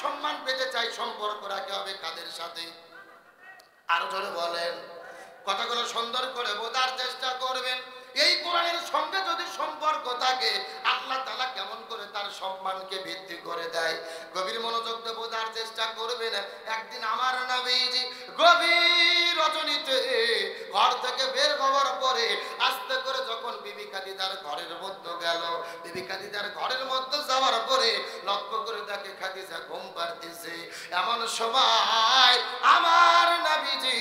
সম্মান পেতে চাই সম্পর্ক রাখতে হবে কাদের সাথে? আরো জোরে বলেন, কথাগুলো সুন্দর করে বোঝার চেষ্টা করবেন। এই কোরআনের সঙ্গে যদি সম্পর্ক থাকে আল্লাহ তাআলা কেমন করে তার সম্মানকে বৃদ্ধি করে দেয়, গভীর মনোযোগ দিয়ে বোঝার চেষ্টা করবেন। একদিন আমার নবীজি গভীর রজনীতে ঘর থেকে বের হওয়ার পরে আস্তে করে যখন বিবি খাদিজার ঘরের মধ্যে গেল, বিবি খাদিজার ঘরের মধ্যে যাওয়ার পরে লক্ষ্য করে তাকে খাদিজা ঘুম পাড়তেছে। এমন সময় আমার নবীজি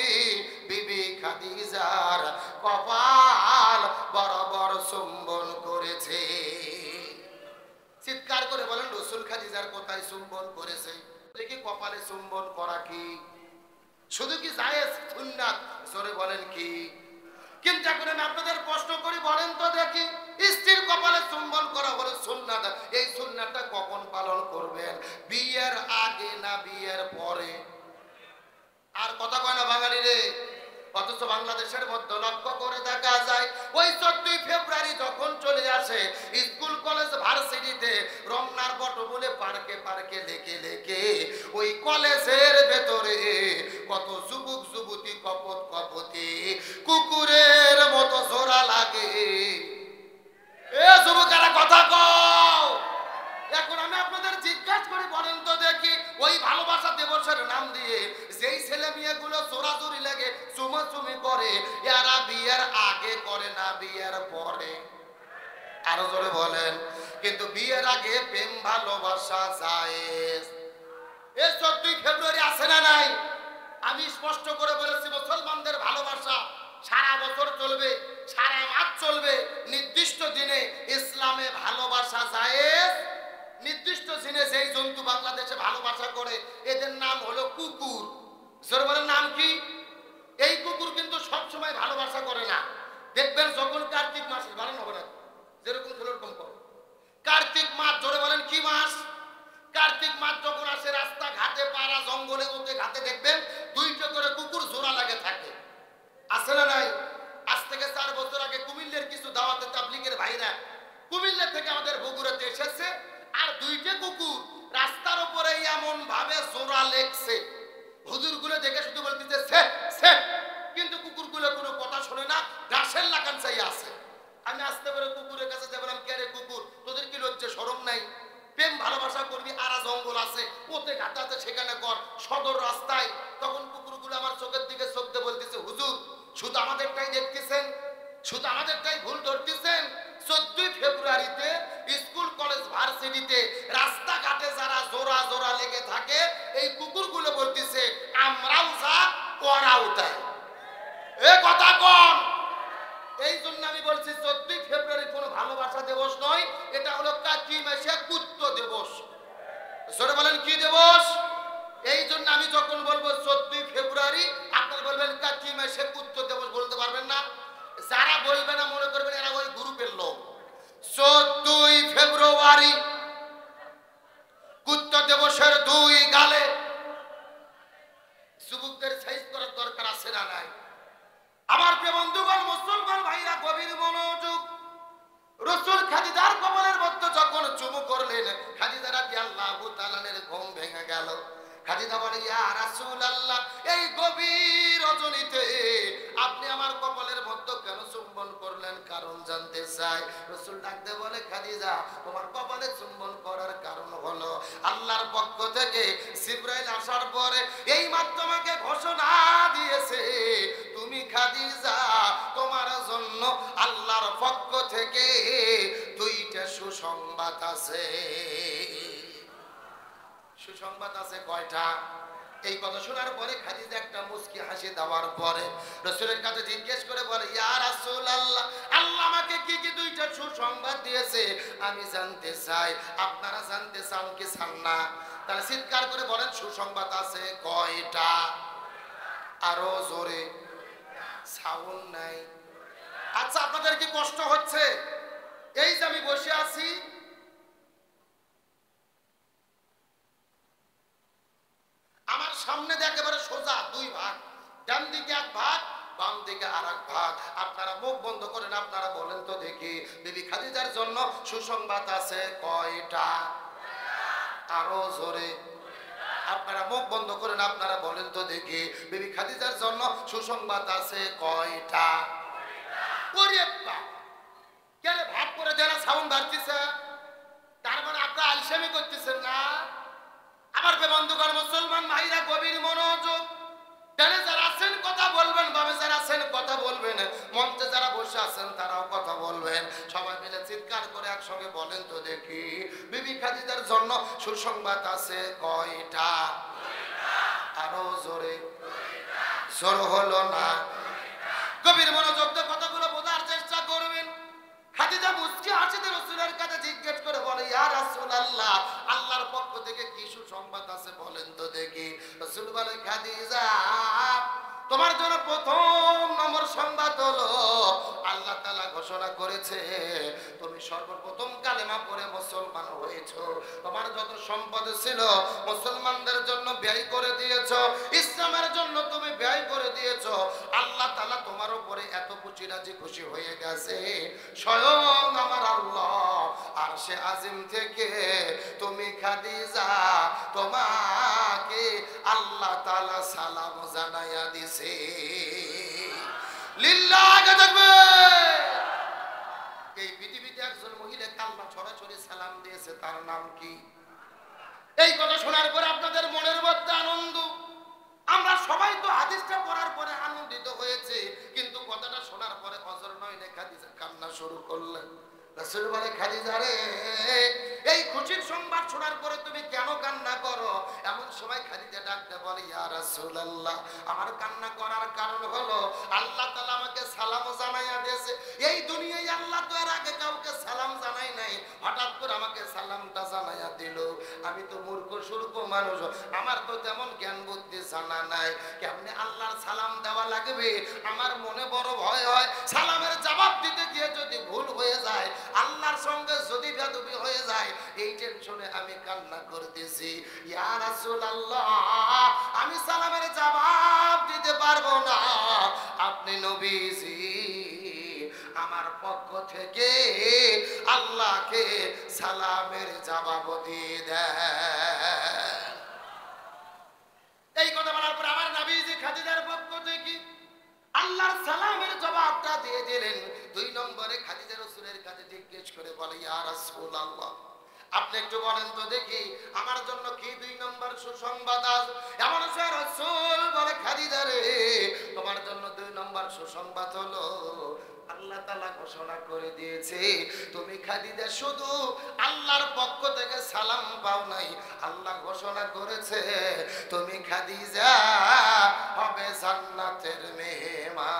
বিবি খাদিজার কপাল বরাবর চুম্বন করেছে। চিৎকার করে বলেন রাসূল খাদিজার কোথায় চুম্বন করেছে? দেখি কপালে চুম্বন করা কি শুধু কি জায়েজ সুন্নাত? জোরে বলেন কি? কিন্তু এখন আমি আপনাদের প্রশ্ন করি, বলেন তো দেখি, স্ত্রীর কপালে চুম্বন করা হলো সুন্নাত, এই সুন্নাতটা কখন পালন করবেন? বিয়ের আগে না বিয়ের পরে? আর কথা কয় না বাঙালি রে। অথচ বাংলাদেশের মধ্যে লক্ষ্য করে দেখা যায় ওই 14 ফেব্রুয়ারি যখন চলে আসে স্কুল কলেজ ভার্সিটিতে রমনার বটমূলে পার্কে পার্কে লেকে লেকে ওই কলেজের ভেতরে কত যুবক যুবতী কপত কপতি কুকুরের মতো জোড়া লাগে। এ যুবকেরা কথা কও। এখন আমি আপনাদের জিজ্ঞাসা করি, বলেন তো দেখি, ওই ভালোবাসা দিবসের নাম দিয়ে যেই ছেলে মেয়েগুলো চোরাচুরি লাগে চুমাচুমি করে, এরা বিয়ের আগে করে না বিয়ের পরে? আরো জোরে বলেন। কিন্তু বিয়ের আগে প্রেম ভালোবাসা জায়েজ। এই 14 ফেব্রুয়ারি আছে না নাই? আমি স্পষ্ট করে বলেছি মুসলমানদের ভালোবাসা সারা বছর চলবে, সারা মাস চলবে। নির্দিষ্ট দিনে ইসলামে ভালোবাসা জায়েজ। নির্দিষ্ট দিনে যেই জন্তু বাংলাদেশে ভালোবাসা করে এদের নাম হলো কুকুর। জোরে বলেন নাম কি? এই কুকুর কিন্তু সব সময় ভালোবাসা করে না। দেখবেন যখন কার্তিক মাস, বারণ হবে না, যেরকম ছিল ওরকম করে। কার্তিক মাস, জোরে বলেন কি মাস? কার্তিক মাস যখন আসে রাস্তা ঘাটে পাড়া জঙ্গলে ওতে ঘাটে দেখবেন 2টা করে কুকুর জোড়া লাগে থাকে। আছে না নাই? আজ থেকে 4 বছর আগে কুমিল্লার কিছু দাওয়াতে তাবলীগের ভাইরা কুমিল্লা থেকে আমাদের বগুড়াতে এসেছে, আর 2টা কুকুর রাস্তার উপরে এমন ভাবে জোড়া লেগছে, হুজুরগুলো দেখে শুধু বলতেছে সে সে, কিন্তু কুকুরগুলো কোনো কথা শোনে না, ঘাসের লাগান চাই আছে। আমি আসতে পারে কুকুরের কাছে যে বললাম, কে রে কুকুর, তোদের কি লজ্জা শরম নাই? প্রেম ভালোবাসা করবি, আরা জঙ্গল আছে ওতে ঘাট আছে সেখানে কর, সদর রাস্তায়। তখন কুকুরগুলো আমার চোখের দিকে চোখ দিয়ে বলতেছে, হুজুর শুধু আমাদেরটাই দেখতেছেন, শুধু আমাদেরটাই ভুল ধরতেছেন। 14 ফেব্রুয়ারিতে স্কুল কলেজ ভার্সিটিতে রাস্তাঘাটে যারা জোড়া জোড়া লেগে থাকে এই কুকুরগুলো বলতেছে আমরাও যা ওরাও তাই। এ কথা কোন? এই জন্য আমি বলছি 14 ফেব্রুয়ারি কোনো ভালোবাসা দিবস নয়, এটা হলো কাকি মাসে কুত্ত দিবস। জোরে বলেন কি দিবস? এই জন্য আমি যখন বলবো 14 ফেব্রুয়ারি আপনারা বলবেন কাকি মাসে কুত্ত দিবস, বলতে পারবেন না। যারা বলবে না মনে করবেন এরা ওই গ্রুপের লোক। 14 ফেব্রুয়ারি কুত্ত দিবসের 2 গালে যুবকদের সাইজ করার দরকার আছে না নাই? আমার প্রিয় বন্ধুগণ, মুসলমান ভাইরা গভীর মনোযোগ। রাসূল খাদিজার কপালের মধ্যে যখন চুমু করলেন, খাদিজা রাদিয়াল্লাহু তাআলার ঘুম ভেঙে গেল। খাদিজা বলে, ইয়া রাসূলুল্লাহ, এই গভীর রজনীতে আপনি আমার কপালের মধ্যে কেন চুম্বন করলেন? কারণ জানতে চাই। রাসূল ডাকতে বলে, খাদিজা তোমার কপালে চুম্বন করার কারণ হলো আল্লাহর পক্ষ থেকে জিবরাইল আসার পরে এই মাত্র আমাকে ঘোষণা দিয়েছে তুমি খাদিজা, তোমার জন্য আল্লাহর পক্ষ থেকে 2টা সুসংবাদ আছে। সুসংবাদ আছে কয়টা? এই কথা শোনার পরে খাদিজা একটা মুস্কি হাসি দেওয়ার পরে রাসূলের কাছে জিজ্ঞেস করে বলে, ইয়া রাসূলুল্লাহ, আল্লাহ আমাকে কি কি 2টা সুসংবাদ দিয়েছে আমি জানতে চাই। আপনারা জানতে চান কি চান না? তাহলে চিৎকার করে বলেন সুসংবাদ আছে কয়টা? আরো জোরে, সাউন্ড নাই। আচ্ছা আপনাদের কি কষ্ট হচ্ছে? এই যে আমি বসে আছি, আমার সামনে দিয়ে একেবারে সোজা 2 ভাগ, ডান দিকে 1 ভাগ, বাম দিকে আরেক ভাগ। আপনারা মুখ বন্ধ করেন, আপনারা বলেন তো দেখি বিবি খাদিজার জন্য সুসংবাদ আছে কয়টা? আরো জোরে, আপনারা মুখ বন্ধ করেন, আপনারা বলেন তো দেখি বিবি খাদিজার জন্য সুসংবাদ আছে কয়টা? ওরে বাবা, কেন ভাব করে যারা সাউন্ড বাড়তিছে, তার মানে আপনারা আলসেমি করতেছেন না? আমার বন্ধুগণ, মুসলমান ভাইরা গভীর মনোযোগ। ডানে যারা আছেন কথা বলবেন, বামে যারা আছেন কথা বলবেন, মঞ্চে যারা বসে আছেন তারাও কথা বলবেন। সবাই মিলে চিৎকার করে একসঙ্গে বলেন তো দেখি বিবি খাদিজার জন্য সুসংবাদ আছে কয়টা? আরো জোরে, জোর হলো না। গভীর মনোযোগ দিয়ে কথাগুলো বোঝার চেষ্টা করবেন। খাদিজা মুচকি হাসিতে রাসূলের কাছে জিজ্ঞেস করে বলে, ইয়া রাসূলুল্লাহ, আল্লাহর পক্ষ থেকে কি সুসংবাদ আছে বলেন তো দেখি। রাসূল বলে, খাদিজা, তোমার জন্য প্রথম নম্বর সংবাদ হলো আল্লাহ তাআলা ঘোষণা করেছে তুমি সর্বপ্রথম কালেমা পড়ে মুসলমান হয়েছো। তোমার যত সম্পদ ছিল মুসলমানদের জন্য ব্যয় করে দিয়েছো, ইসলামের জন্য তুমি ব্যয় করে দিয়েছো। আল্লাহ তাআলা তোমার উপরে এত খুশি রাজি খুশি হয়ে গেছে, স্বয়ং আমার আল্লাহ আরশে আজিম থেকে তুমি খাদিজা, তোমাকে আল্লাহ তাআলা সালাম জানাইয়া দিছে। লিল্লাহি তাকবীর। এই পৃথিবীতে একজন মহিলা কালমা ছড়াছড়ি সালাম দিয়েছে, তার নাম কি? এই কথা শোনার পরে আপনাদের মনের মধ্যে আনন্দ। আমরা সবাই তো হাদিসটা পড়ার পরে আনন্দিত হয়েছে, কিন্তু কথাটা শোনার পরে অজর নয়নে খাদিজা কান্না শুরু করলেন। রাসূল বলে, খাদিজা রে, এই খুশির সংবাদ শোনার পরে তুমি কেন কান্না করো? এমন সময় খাদিজা ডাকতে বলে, ইয়া রাসূলুল্লাহ, আমার কান্না করার কারণ হলো আল্লাহ তাআলা আমাকে সালাম জানাইয়া দিয়েছে। এই দুনিয়ায় আল্লাহ তো এর আগে কাউকে সালাম জানাই নাই, হঠাৎ করে আমাকে সালামটা জানাইয়া দিল। আমি তো মূর্খ সূর্খ মানুষ, আমার তো তেমন জ্ঞান বুদ্ধি জানা নাই, কেমনে আল্লাহর সালাম দেওয়া লাগবে আমার মনে বড় ভয় হয়। সালামের জবাব দিতে গিয়ে যদি ভুল হয়ে যায়, আল্লাহর সঙ্গে যদি বেয়াদবি হয়ে যায়, এই টেনশনে আমি কান্না করতেছি। ইয়া রাসূলুল্লাহ, আমি সালামের জবাব দিতে পারবো না, আপনি নবীজি আমার পক্ষ থেকে আল্লাহকে সালামের জবাব দিয়ে দেন। এই কথা বলার পর আমার নবীজি খাদিজার পক্ষ থেকে আল্লাহর সালামের জবাবটা দিয়ে দিলেন। দুই নম্বরে খাদিজা রাসূলের কাছে জিজ্ঞেস করে বলে, ইয়া রাসূলুল্লাহ, আপনি একটু বলেন তো দেখি আমার জন্য কি দুই নম্বর সুসংবাদ আছে? এমন সময় রাসূল বলে, খাদিজা রে, তোমার জন্য দুই নম্বর সুসংবাদ হলো আল্লাহ তাআলা ঘোষণা করে দিয়েছে তুমি খাদিজা শুধু আল্লাহর পক্ষ থেকে সালাম পাও নাই, আল্লাহ ঘোষণা করেছে তুমি খাদিজা হবে জান্নাতের মেহমান।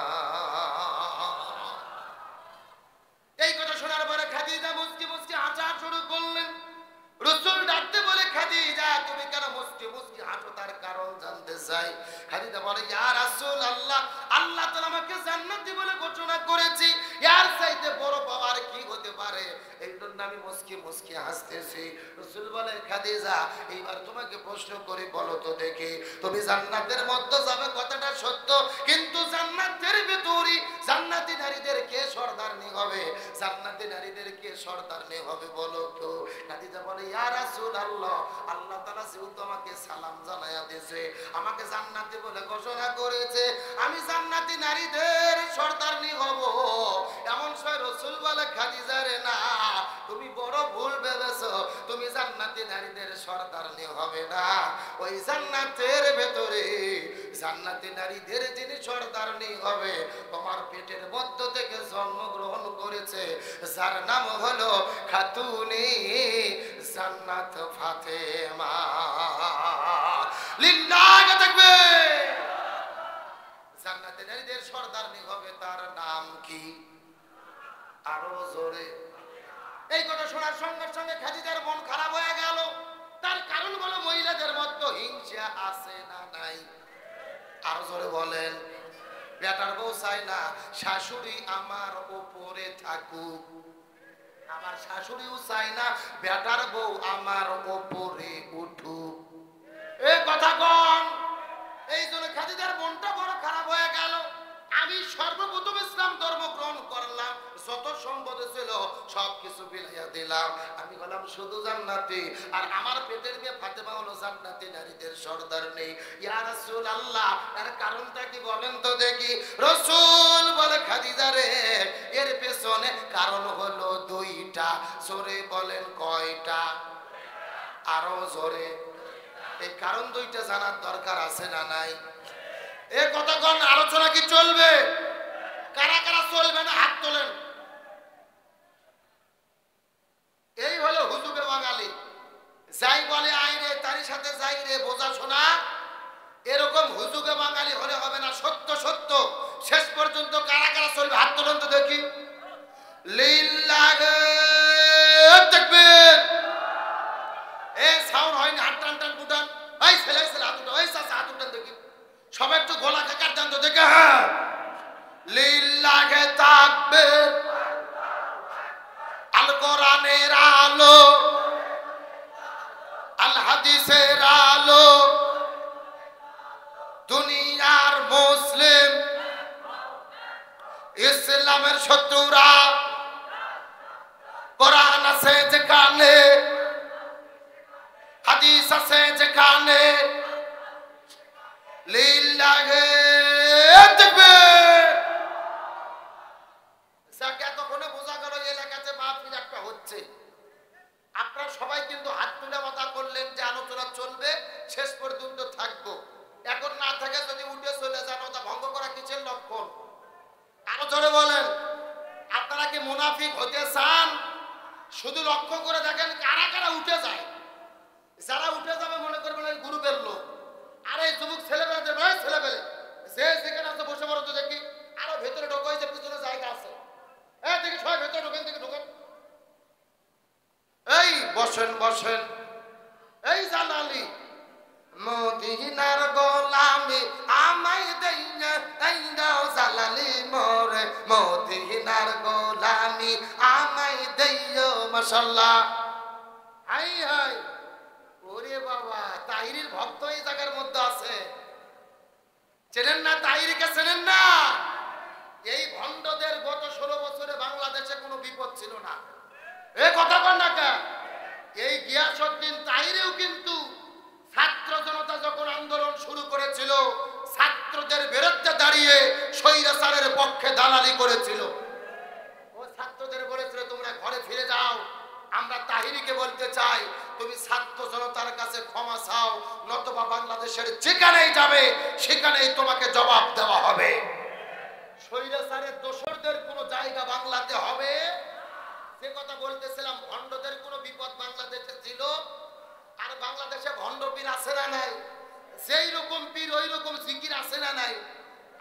এই কথা শোনার পরে খাদিজা মুচকি মুচকি হাসা শুরু করলেন। রাসূল ডাকতে বলে, খাদিজা, তুমি কেন মুচকি মুচকি হাসো? তার কারণ জানতে চাই। খাদিজা বলে, ইয়া রাসূলুল্লাহ, আল্লাহ তাআলা আমাকে জান্নাতি বলে ঘোষণা করেছে, এর চাইতে বড় পাওয়ার কি হতে পারে? এই জন্য আমি মুচকি মুচকি হাসতেছি। রাসূল বলে, খাদিজা, এইবার তোমাকে প্রশ্ন করি, বলো তো দেখি, তুমি জান্নাতের মধ্যে যাবে কথাটা সত্য, কিন্তু জান্নাতের ভিতরে জান্নাতি নারীদের কে সর্দারনি হবে? জান্নাতি নারীদের কে সর্দারনি হবে বলো তো? খাদিজা বলে, ইয়া রাসূলুল্লাহ, আল্লাহ তাআলা যেহেতু আমাকে সালাম জানাইয়া দিয়েছে, আমাকে জান্নাতি বলে ঘোষণা করেছে, আমি জান্নাতি নারীদের সর্দারনি হব। এমন সময় রাসূল বলে, খাদিজা রে, না, তুমি বড় ভুল ভেবেছো, তুমি জান্নাতি নারীদের সর্দারনি হবে না। ওই জান্নাতের ভেতরে জান্নাতি নারীদের যিনি সর্দারনি হবে, তোমার পেটের মধ্য থেকে জন্মগ্রহণ করেছে, যার নাম হলো খাতুনে জান্নাত ফাতেমা। লিল্লাহি তাকবীর। জান্নাতি নারীদের সর্দারনি হবে, তার নাম কি? আরো জোরে। এই কথা শোনার সঙ্গে সঙ্গে খাদিজার মন খারাপ হয়ে গেল। তার কারণ হলো মহিলাদের মধ্যে হিংসা আছে না নাই? আরো জোরে বলেন। বেটার বউ চায় না শাশুড়ি আমার উপরে থাকুক, আমার শাশুড়িও চায় না বেটার বউ আমার উপরে উঠুক। এই কথা কোন? এই জন্য খাদিজার মনটা বড় খারাপ হয়ে গেল। আমি সর্বপ্রথম ইসলাম ধর্ম গ্রহণ করলাম, যত সম্পদ ছিল সব কিছু বিলাইয়া দিলাম, আমি বললাম শুধু জান্নাতি, আর আমার পেটের মেয়ে ফাতেমা হলো জান্নাতি নারীদের সর্দার নেই। ইয়া রাসূলুল্লাহ, এর কারণটা কি বলেন তো দেখি। রাসূল বলে খাদিজা রে, এর পেছনে কারণ হলো দুইটা। জোরে বলেন কয়টা? আরো জোরে। এই কারণ দুইটা জানার দরকার আছে না নাই? এ কতক্ষণ আলোচনা কি চলবে? কারা কারা চলবে না হাত তোলেন। এই হলো হুজুগে বাঙালি, যাই বলে আইরে তারই সাথে যাই রে, বোঝা শোনা। এরকম হুজুগে বাঙালি হলে হবে না। সত্য সত্য শেষ পর্যন্ত কারা কারা চলবে হাত তোলেন তো দেখি। লিল্লাহি তাকবীর। এ সাউন্ড হয় না, হাত টান টান উঠান। এই ছেলে ছেলে হাত উঠান, এই চাচা হাত উঠান দেখি। সবাই একটু গলা কাকার দেন তো দেখে। হ্যাঁ, লিল্লাহি তাকবীর। আল কোরআনের আলো, আল হাদিসের আলো, দুনিয়ার মুসলিম ইসলামের শত্রুরা, কোরআন আছে যেখানে, হাদিস আছে যেখানে, লিল্লাহি তাকবীর। যাকে এতক্ষণে বোঝা গেল এলাকাতে মাহফিল একটা হচ্ছে। আপনারা সবাই কিন্তু হাত তুলে কথা করলেন যে আলোচনা চলবে, শেষ পর্যন্ত থাকবো। এখন না থাকে যদি উঠে চলে যান, ওটা ভঙ্গ করা কিসের লক্ষণ? আরো জোরে বলেন। আপনারা কি মুনাফিক হতে চান? শুধু লক্ষ্য করে দেখেন কারা কারা উঠে যায়। যারা উঠে যাবে মনে করবেন এই গ্রুপের লোক। আর এই যুবক ছেলেবেলাদের নয়, ছেলেবেলে যে যেখানে আছে বসে পড়ো তো দেখি। আরো ভেতরে ঢোকা হয়েছে, পিছনে জায়গা আছে। এই দেখি সবাই ভেতরে ঢোকেন, দেখি ঢোকেন। এই বসেন বসেন। এই জালালি মদিনার গোলামি আমায় দেইনা তাইনাও জালালি মোরে, মদিনার গোলামি আমায় দেইও মাশাআল্লাহ। হাই হাই, ওরে বাবা, তাহিরির ভক্ত এই জায়গার মধ্যে আছে। চেনেন না তাহিরিকে? চেনেন না? এই ভণ্ডদের গত 16 বছরে বাংলাদেশে কোনো বিপদ ছিল না। এ কথা বল না কে? এই গিয়াসউদ্দিন তাহিরিও কিন্তু ছাত্র জনতা যখন আন্দোলন শুরু করেছিল, ছাত্রদের বিরুদ্ধে দাঁড়িয়ে স্বৈরাচারের পক্ষে দালালি করেছিল। ও ছাত্রদের বলেছিল তোমরা ঘরে ফিরে যাও। আমরা তাহিরিকে বলতে চাই, তুমি ছাত্র জনতার কাছে ক্ষমা চাও, নতুবা বাংলাদেশের যেখানেই যাবে সেখানেই তোমাকে জবাব দেওয়া হবে। স্বৈরাচারের দোসরদের কোনো জায়গা বাংলাতে হবে। যে কথা বলতেছিলাম, ভণ্ডদের কোনো বিপদ বাংলাদেশে ছিল। আর বাংলাদেশে ভণ্ড পীর আছে না নাই? সেই রকম পীর ওই রকম জিকির আছে না নাই?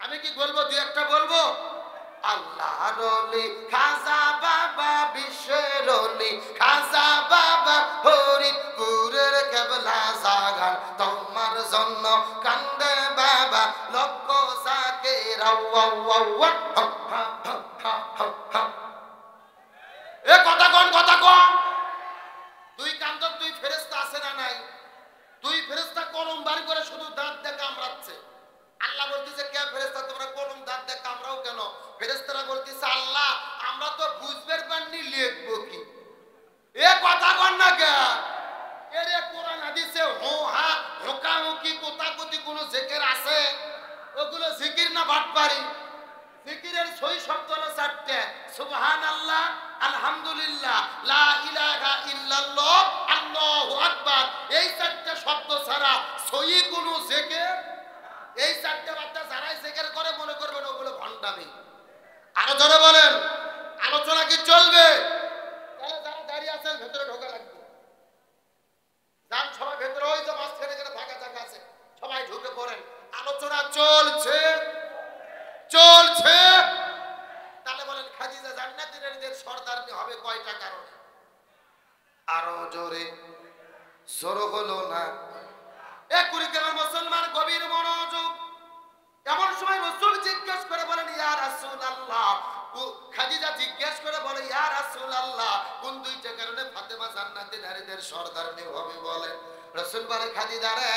আমি কি বলবো, দুই একটা বলবো। আল্লাহর ওলি খাজা বাবা, বিশ্বের ওলি খাজা বাবা, ফরিদপুরের কেবলা জাগান তোমার জন্য কান্দে বাবা, লক্ষ জাকের এ কথা কোন কথা কোন? দুই কান্দর দুই ফেরেশতা আছে না নাই? দুই ফেরেশতা কলম বার করে শুধু দাঁত দিয়ে কামড়াচ্ছে। আল্লাহ বলতেছে কে ফেরেশতা তোমরা কলম দাঁত দিয়ে কামড়াও কেন? ফেরেশতারা বলতেছে আল্লাহ আমরা তো বুঝবার পারিনি লিখবো কি। এ কথা কোন না কে? এরে কোরআন হাদিসে হো হা হোকামুকি কোতাকুতি কোন জিকির আছে? ওগুলো জিকির না বাটপারি। জিকিরের সই শব্দ হলো 4টে, সুবহানাল্লাহ, আলহামদুলিল্লাহ, লা ইলাহা ইল্লাল্লাহ, আল্লাহু আকবার। এই 4টে শব্দ ছাড়া সই কোন জিকির, এই 4টে বার্তা যারাই জিকির করে মনে করবেন ওগুলো ভণ্ডামি। আরো জোরে বলেন। আলোচনা কি চলবে? তাহলে যারা দাঁড়িয়ে আছেন ভেতরে ঢোকা লাগবে। যান সবাই ভেতরে, ওই যে মাঝখানে যেটা ফাঁকা জায়গা আছে সবাই ঢুকে পড়েন। আলোচনা চলছে চলছে। তাহলে বলেন খাদিজা জান্নাতি নারীদের সর্দারনি হবে কয়টা কারণে? আরো জোরে। জোর হলো না। এ কুড়িগ্রামের মুসলমান গভীর মনোযোগ। এমন সময় রাসূল জিজ্ঞেস করে বলেন ইয়া রাসূলুল্লাহ, খাদিজা জিজ্ঞেস করে বলে ইয়া রাসূলুল্লাহ কোন দুইটা কারণে ফাতেমা জান্নাতি নারীদের সর্দারনি হবে বলেন? রাসূল বলে খাদিজা রে,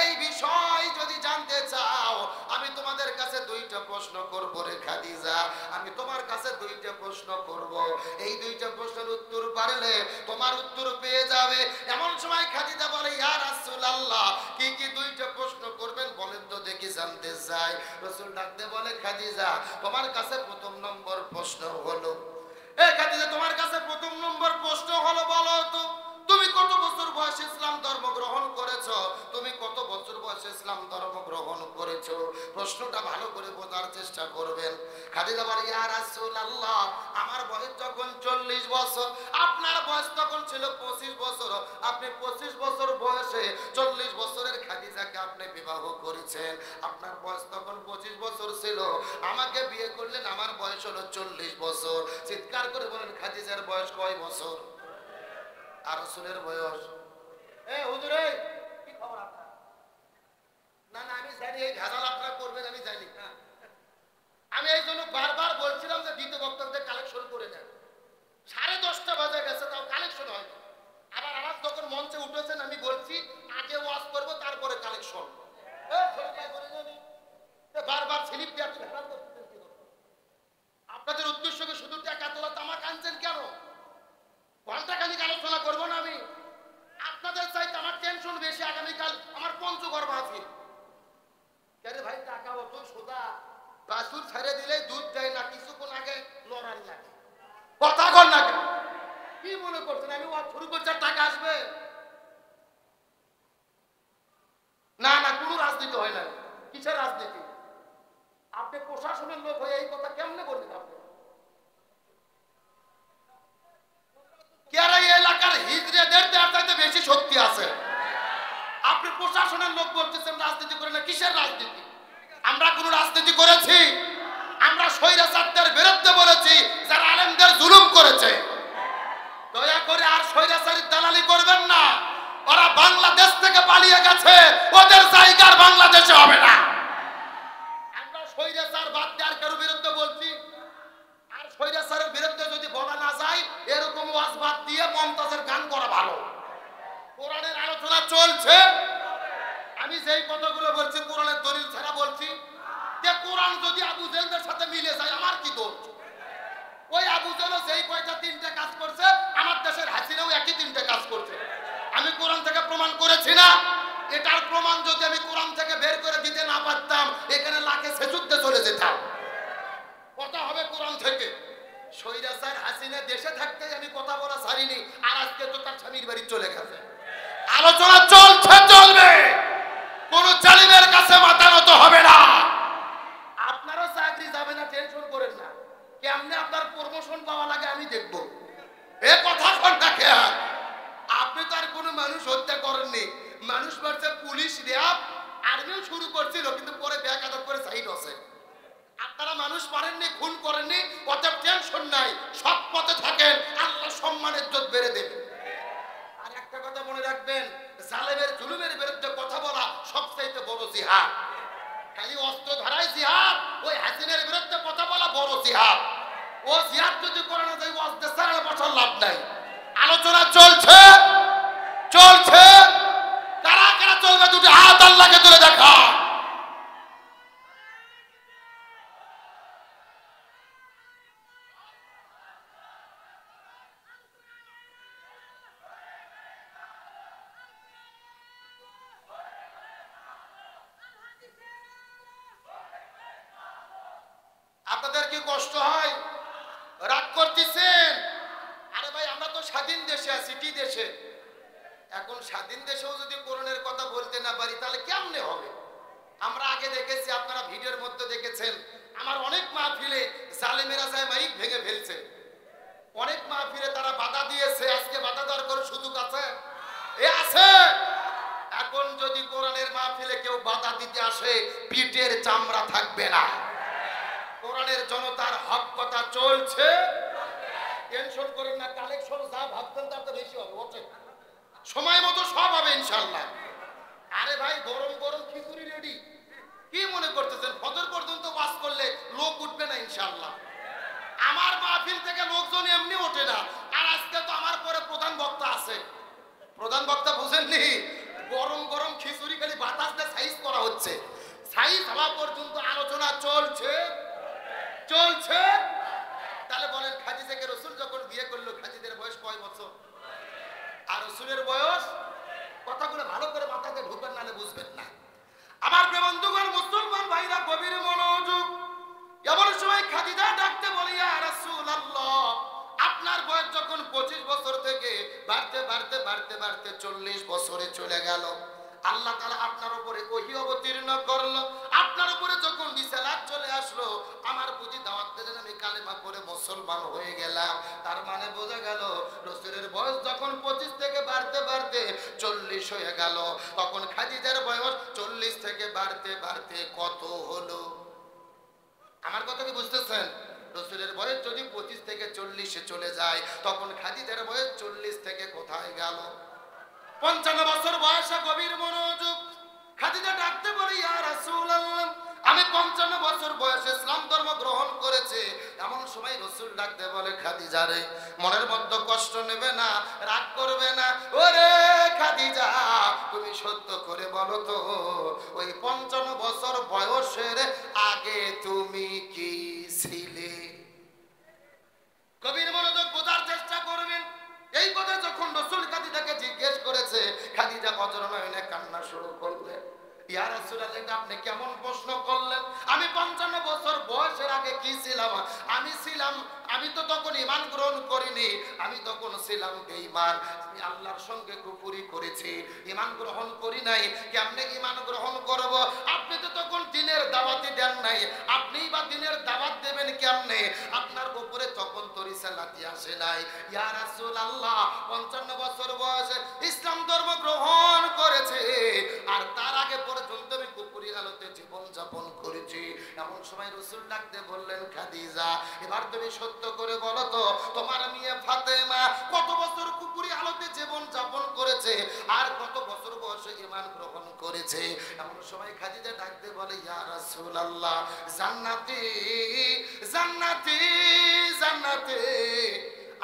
এই বিষয় যদি জানতে চাও আমি তোমাদের কাছে কাছে দুইটা প্রশ্ন করব রে খাদিজা, আমি তোমার কাছে দুইটা প্রশ্ন করব, এই দুইটা প্রশ্নের উত্তর পারলে তোমার উত্তর পেয়ে যাবে। এমন সময় খাদিজা বলে, ইয়া রাসূলুল্লাহ, কি কি দুইটা প্রশ্ন করবেন বলেন তো দেখি, জানতে চাই। রাসূল ডাকতে বলে, খাদিজা তোমার কাছে প্রথম নম্বর প্রশ্ন হলো, খাদিজা তোমার কাছে প্রথম নম্বর প্রশ্ন হলো, বলো তো তুমি কত বছর বয়সে ইসলাম ধর্ম গ্রহণ করেছো? তুমি কত বছর বয়সে ইসলাম ধর্ম গ্রহণ করেছো? প্রশ্নটা ভালো করে বোঝার চেষ্টা করবেন। খাদিজা বলে, ইয়া রাসূলুল্লাহ, আমার বয়স যখন 40 বছর, আপনার বয়স তখন ছিল 25 বছর। আপনি 25 বছর বয়সে 40 বছরের খাদিজাকে আপনি বিবাহ করেছেন। আপনার বয়স তখন 25 বছর ছিল, আমাকে বিয়ে করলেন, আমার বয়স হলো 40 বছর। চিৎকার করে বলেন, খাদিজার বয়স কয় বছর? আর রাসূলের বয়স? হুজুর কি খবর আপনার? না না, আমি জানি এই ভেজাল আপনারা করবেন, আমি জানি না। আমি এই জন্য বারবার বলছিলাম যে দ্বিতীয় বক্তব্যদের কালেকশন করে নেন। 10:30 বাজে গেছে, তাও কালেকশন হয়নি। আবার আবার যখন মঞ্চে উঠেছেন আমি বলছি আগে ওয়াজ করব তারপরে কালেকশন। বারবার স্লিপ দিয়ে আপনি হেরান করতেছেন কি করবেন? আপনাদের উদ্দেশ্য কি শুধু টাকা তোলা, তামাক আনছেন কেন? ঘন্টাখানিক আলোচনা করবো না আমি? আপনাদের চাইতে আমার টেনশন বেশি। আগামীকাল আমার পঞ্চগড় মাহফিল। আরে ভাই টাকা অত সোজা, বাছুর ছেড়ে দিলে দুধ দেয় না, কিছুক্ষণ আগে লড়ার লাগে, কথা কর না। কি মনে করছেন আমি ওয়াজ শুরু করছি আর টাকা আসবে? না না, কোনো রাজনীতি হয় না। কিসের রাজনীতি? আপনি প্রশাসনের লোক হয়ে এই কথা কেমনে বললেন? আপনি এলাকার হিজড়েদের চাইতে বেশি শক্তি আছে। আপনি প্রশাসনের লোক বলতেছেন রাজনীতি করে না। কিসের রাজনীতি? আমরা কোন রাজনীতি করেছি? আমরা স্বৈরাচারদের বিরুদ্ধে বলেছি, যারা আলেমদের জুলুম করেছে। দয়া করে আর স্বৈরাচারীর দালালি করবেন না। ওরা বাংলাদেশ থেকে পালিয়ে গেছে, ওদের জায়গা আর বাংলাদেশে হবে না। আমরা স্বৈরাচার বাদ দেওয়ার কারো বিরুদ্ধে বলছি। আর স্বৈরাচারের বিরুদ্ধে যদি বলা না যায়, এরকম ওয়াজ বাদ দিয়ে মমতাজের গান করা ভালো। কোরআনের আলোচনা চলছে, আমি যেই কথাগুলো বলছি কোরআনের দলিল ছাড়া বলছি। যে কোরআন যদি আবু জেহেলের সাথে মিলে যায়, আমার কি দোষ? ওই আবু জেহেল যেই কয়টা 3টে কাজ করছে, আমার দেশের হাসিনাও একই 3টে কাজ করছে। আমি কোরআন থেকে প্রমাণ করেছি না? এটার প্রমাণ যদি আমি কোরআন থেকে বের করে দিতে না পারতাম, এখানে লাখে সেজুদ্দে চলে যেতাম। কথা হবে কোরআন থেকে। স্বৈরাচার হাসিনা দেশে থাকতে আমি কথা বলা ছাড়িনি, আর আজকে তো তার স্বামীর বাড়ি চলে গেছে। আলোচনা চলছে, চলবে। কোন জালিমের কাছে মাথা নত হবে না। আপনারও চাকরি যাবে না, টেনশন করেন না। কেমনে আপনার প্রমোশন পাওয়া লাগে আমি দেখবো। এ কথা কোন থাকে? আপনি তো আর কোনো মানুষ হত্যা করেননি। মানুষ মারছে পুলিশ, র্যাব, আর্মিও শুরু করছিল, কিন্তু পরে ব্যাগ আদর করে সাইড আছে। আপনারা মানুষ মারেননি, খুন করেননি, অতএব টেনশন নাই। সৎ পথে থাকেন, আল্লাহ সম্মানের ইজ্জত বেড়ে দেবে। আর একটা কথা মনে রাখবেন, জালেমের জুলুমের বিরুদ্ধে কথা বলা সবচাইতে বড় জিহাদ। খালি অস্ত্র ধরাই জিহাদ, ওই হাসিনের বিরুদ্ধে কথা বলা বড় জিহাদ। ও জিহাদ যদি করে না যায়, ওয়াজ দিয়ে সারা বছর লাভ নাই। আলোচনা চলছে, চলছে। কারা কারা চলবে? দুটি হাত আল্লাহকে তুলে দেখা। আপনাদের কি কষ্ট হয়? রাগ করতেছেন? আরে ভাই, আমরা তো স্বাধীন দেশে আছি, কি দেশে? এখন স্বাধীন দেশেও যদি কোরআনের কথা বলতে না পারি, তাহলে কেমনে হবে? আমরা আগে দেখেছি, আপনারা ভিডিওর মধ্যে দেখেছেন, আমার অনেক মাহফিলে জালেমেরা যায় মাইক ভেঙে ফেলছে। অনেক মাহফিলে তারা বাধা দিয়েছে। আজকে বাধা দেওয়ার কোনো সুযোগ আছে? আছে। এখন যদি কোরআনের মাহফিলে কেউ বাধা দিতে আসে, পিঠের চামড়া থাকবে না। কোরআনের জনতার হক কথা চলছে, টেনশন করেন না। কালেকশন যা ভাবতেন তার তো বেশি হবে, ওঠে সময় মতো সব হবে ইনশাআল্লাহ। আরে ভাই, গরম গরম খিচুড়ি রেডি। কি মনে করতেছেন ফজর পর্যন্ত ওয়াজ করলে লোক উঠবে না? ইনশাআল্লাহ। আমার মাহফিল থেকে লোকজন এমনি ওঠে না। আর আজকে তো আমার পরে প্রধান বক্তা আছে। প্রধান বক্তা বুঝেননি? গরম গরম খিচুড়ি খালি বাতাস দিয়ে সাইজ করা হচ্ছে। সাইজ হওয়া পর্যন্ত আলোচনা চলছে চলছে। তাহলে বলেন খাদিজাকে রাসূল যখন বিয়ে করলো খাদিজার বয়স কয় বছর? আর রাসূলের বয়স, কথাগুলো ভালো করে মাথাতে ঢুকবেন নালে বুঝবেন না। আমার প্রিয় বন্ধুগণ, মুসলমান ভাইরা গভীর মনোযোগ। এমন সময় খাদিজা ডাকতে বলি, ইয়া রাসূলুল্লাহ, আপনার বয়স যখন 25 বছর থেকে বাড়তে বাড়তে বাড়তে বাড়তে 40 বছরে চলে গেল, আল্লাহ তাআলা আপনার উপরে ওহী অবতীর্ণ করলো, আপনার উপরে যখন রিসালাত চলে আসলো, আমার প্রতি দাওয়াত দিলেন, আমি কালেমা পড়ে মুসলমান হয়ে গেলাম। তার মানে বোঝা গেল রাসূলের বয়স যখন 25 থেকে বাড়তে বাড়তে 40 হয়ে গেল, তখন খাদিজার বয়স 40 থেকে বাড়তে বাড়তে কত হলো? আমার কথা কি বুঝতেছেন? রাসূলের বয়স যদি 25 থেকে 40 এ চলে যায়, তখন খাদিজার বয়স 40 থেকে কোথায় গেল? 55 বছর বয়সে। গভীর মনোযোগ। খাদিজা ডাকতে বলে, ইয়া রাসূলুল্লাহ, আমি 55 বছর বয়সে ইসলাম ধর্ম গ্রহণ করেছে। এমন সময় রাসূল ডাকতে বলে, খাদিজা রে, মনের মধ্যে কষ্ট নেবে না, রাগ করবে না। ওরে খাদিজা, তুমি সত্য করে বলো তো, ওই 55 বছর বয়সের আগে তুমি কি ছিলে? গভীর মনোযোগ, বোঝার চেষ্টা করবেন। এই কথা যখন রাসূল খাদিজাকে জিজ্ঞেস করেছে, খাদিজা অজরনয়নে কান্না শুরু করলেন। ইয়া রাসূলুল্লাহ, এটা আপনি কেমন প্রশ্ন করলেন? আমি 55 বছর বয়সের আগে কি ছিলাম? আমি তো তখন ঈমান গ্রহণ করিনি, আমি তখন ছিলাম বেঈমান, আমি আল্লাহর সঙ্গে কুফরি করেছি, ঈমান গ্রহণ করি নাই। কেমনে ঈমান গ্রহণ করব? আপনি তো তখন দ্বীনের দাওয়াতই দেন নাই, আপনিই বা দ্বীনের দাওয়াত দেবেন কেমনে? আপনার উপরে তখন তো রিসালাতি আসে নাই। ইয়া রাসূলুল্লাহ, 55 বছর বয়সে ইসলাম ধর্ম গ্রহণ করেছে, আর তার আগে পর্যন্ত আমি কুফরি হালতে জীবন যাপন করেছি। এমন সময় রাসূল ডাকতে বললেন, খাদিজা, এবার তুমি সত্য করে বলো তো, তোমার মেয়ে ফাতেমা কত বছর কুফরি হালতে জীবন যাপন করেছে, আর কত বছর বয়সে ঈমান গ্রহণ করেছে? এমন সময় খাদিজা ডাকতে বলে, ইয়া রাসূলুল্লাহ, জান্নাতি জান্নাতি জান্নাতি,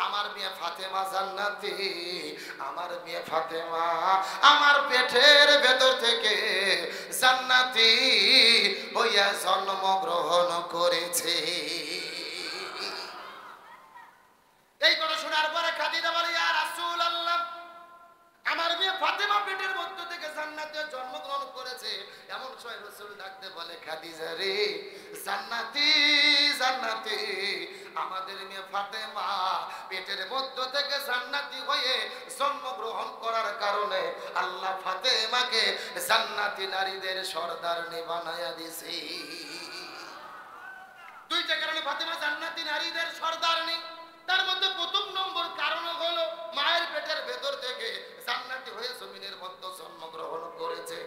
আমার মেয়ে ফাতেমা জান্নাতি, আমার মেয়ে ফাতেমা আমার পেটের ভেতর থেকে জান্নাতি হইয়া জন্মগ্রহণ করেছে। এই কথা শোনার পরে খাদিজা বলে, ইয়া রাসূলুল্লাহ, আমার মেয়ে ফাতেমা পেটের মধ্য থেকে জান্নাতে জন্মগ্রহণ করেছে। এমন সময় রাসূল ডাকতে বলে, খাদিজা রে, জান্নাতি জান্নাতি, আমাদের মেয়ে ফাতেমা পেটের মধ্য থেকে জান্নাতি হয়ে জন্মগ্রহণ করার কারণে আল্লাহ ফাতেমাকে জান্নাতি নারীদের সর্দারনি বানায়া দিয়েছে। দুইটা কারণে ফাতেমা জান্নাতি নারীদের সর্দারনি। তার মধ্যে প্রথম নম্বর কারণ হলো মায়ের পেটের ভেতর থেকে জান্নাতি হয়ে জমিনের মধ্যে জন্মগ্রহণ করেছে।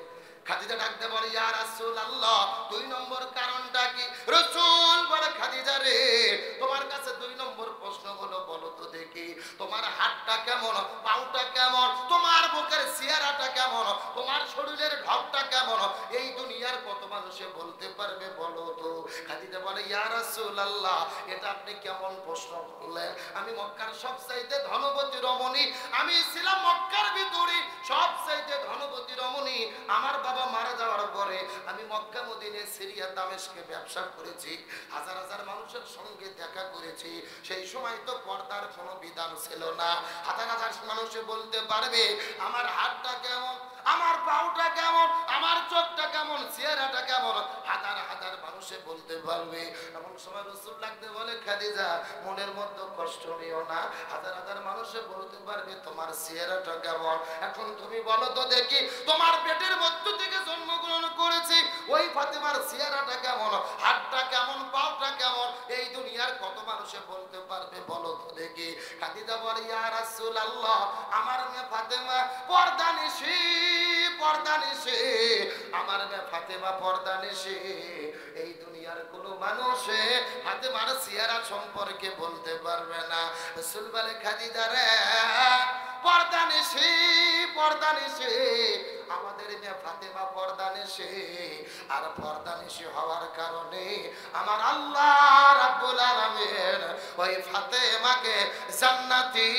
খাদিজা ডাকতে বলে, ইয়া রাসূলুল্লাহ, দুই নম্বর কারণটা কি? রাসূল বলে, খাদিজা রে, তোমার কাছে দুই নম্বর প্রশ্ন হলো, বলো তো দেখি, তোমার হাতটা কেমন, পাউটা কেমন, তোমার বুকের চেহারাটা কেমন, তোমার শরীরের ঢপটা কেমন, এই দুনিয়ার কত মানুষে বলতে পারবে বলো তো? খাদিজা বলে, ইয়া রাসূলুল্লাহ, এটা আপনি কেমন প্রশ্ন করলেন? আমি মক্কার সবচাইতে ধনবতী রমণী, আমি ছিলাম মক্কার ভিতরে সবচাইতে ধনবতী রমণী। আমার বাবা মারা যাওয়ার পরে আমি মক্কা মদিনা সিরিয়া দামেস্কে ব্যবসা করেছি, হাজার হাজার মানুষের সঙ্গে দেখা করেছি। সেই সময় তো পর্দার কোনো বিধান ছিল না। হাজার হাজার মানুষে বলতে পারবে আমার হাতটা কেমন, আমার পাউটা কেমন, আমার চোখটা কেমন, চেহারাটা কেমন, হাজার হাজার মানুষে বলতে পারবে। এমন সময় রাসূল লাগতে বলে, খাদিজা, মনের মধ্যে কষ্ট নিও না, হাজার হাজার মানুষে বলতে পারবে তোমার চেহারাটা কেমন। এখন তুমি বলো তো দেখি, তোমার পেটের মধ্য থেকে জন্মগ্রহণ করেছি ওই ফাতেমার চেহারাটা কেমন, হাতটা কেমন, পাউটা কেমন, এই দুনিয়ার কত মানুষে বলতে পারবে বলো তো দেখি। খাদিজা বলে, ইয়া রাসূলুল্লাহ, আমার মেয়ে ফাতেমা পর্দানিশী, পর্দানিশী, আমার মেয়ে ফাতেমা পর্দানিশী। এই দুনিয়ার কোন মানুষে ফাতেমার চেহারা সম্পর্কে বলতে পারবে না। রাসূল বলে, খাদিজা রে, পর্দানিশী, পর্দানিশী, আমাদের মেয়ে ফাতেমা পর্দানিশী। আর পর্দানিশী হওয়ার কারণে আমার আল্লাহ রাব্বুল আলামিন ওই ফাতেমাকে জান্নাতি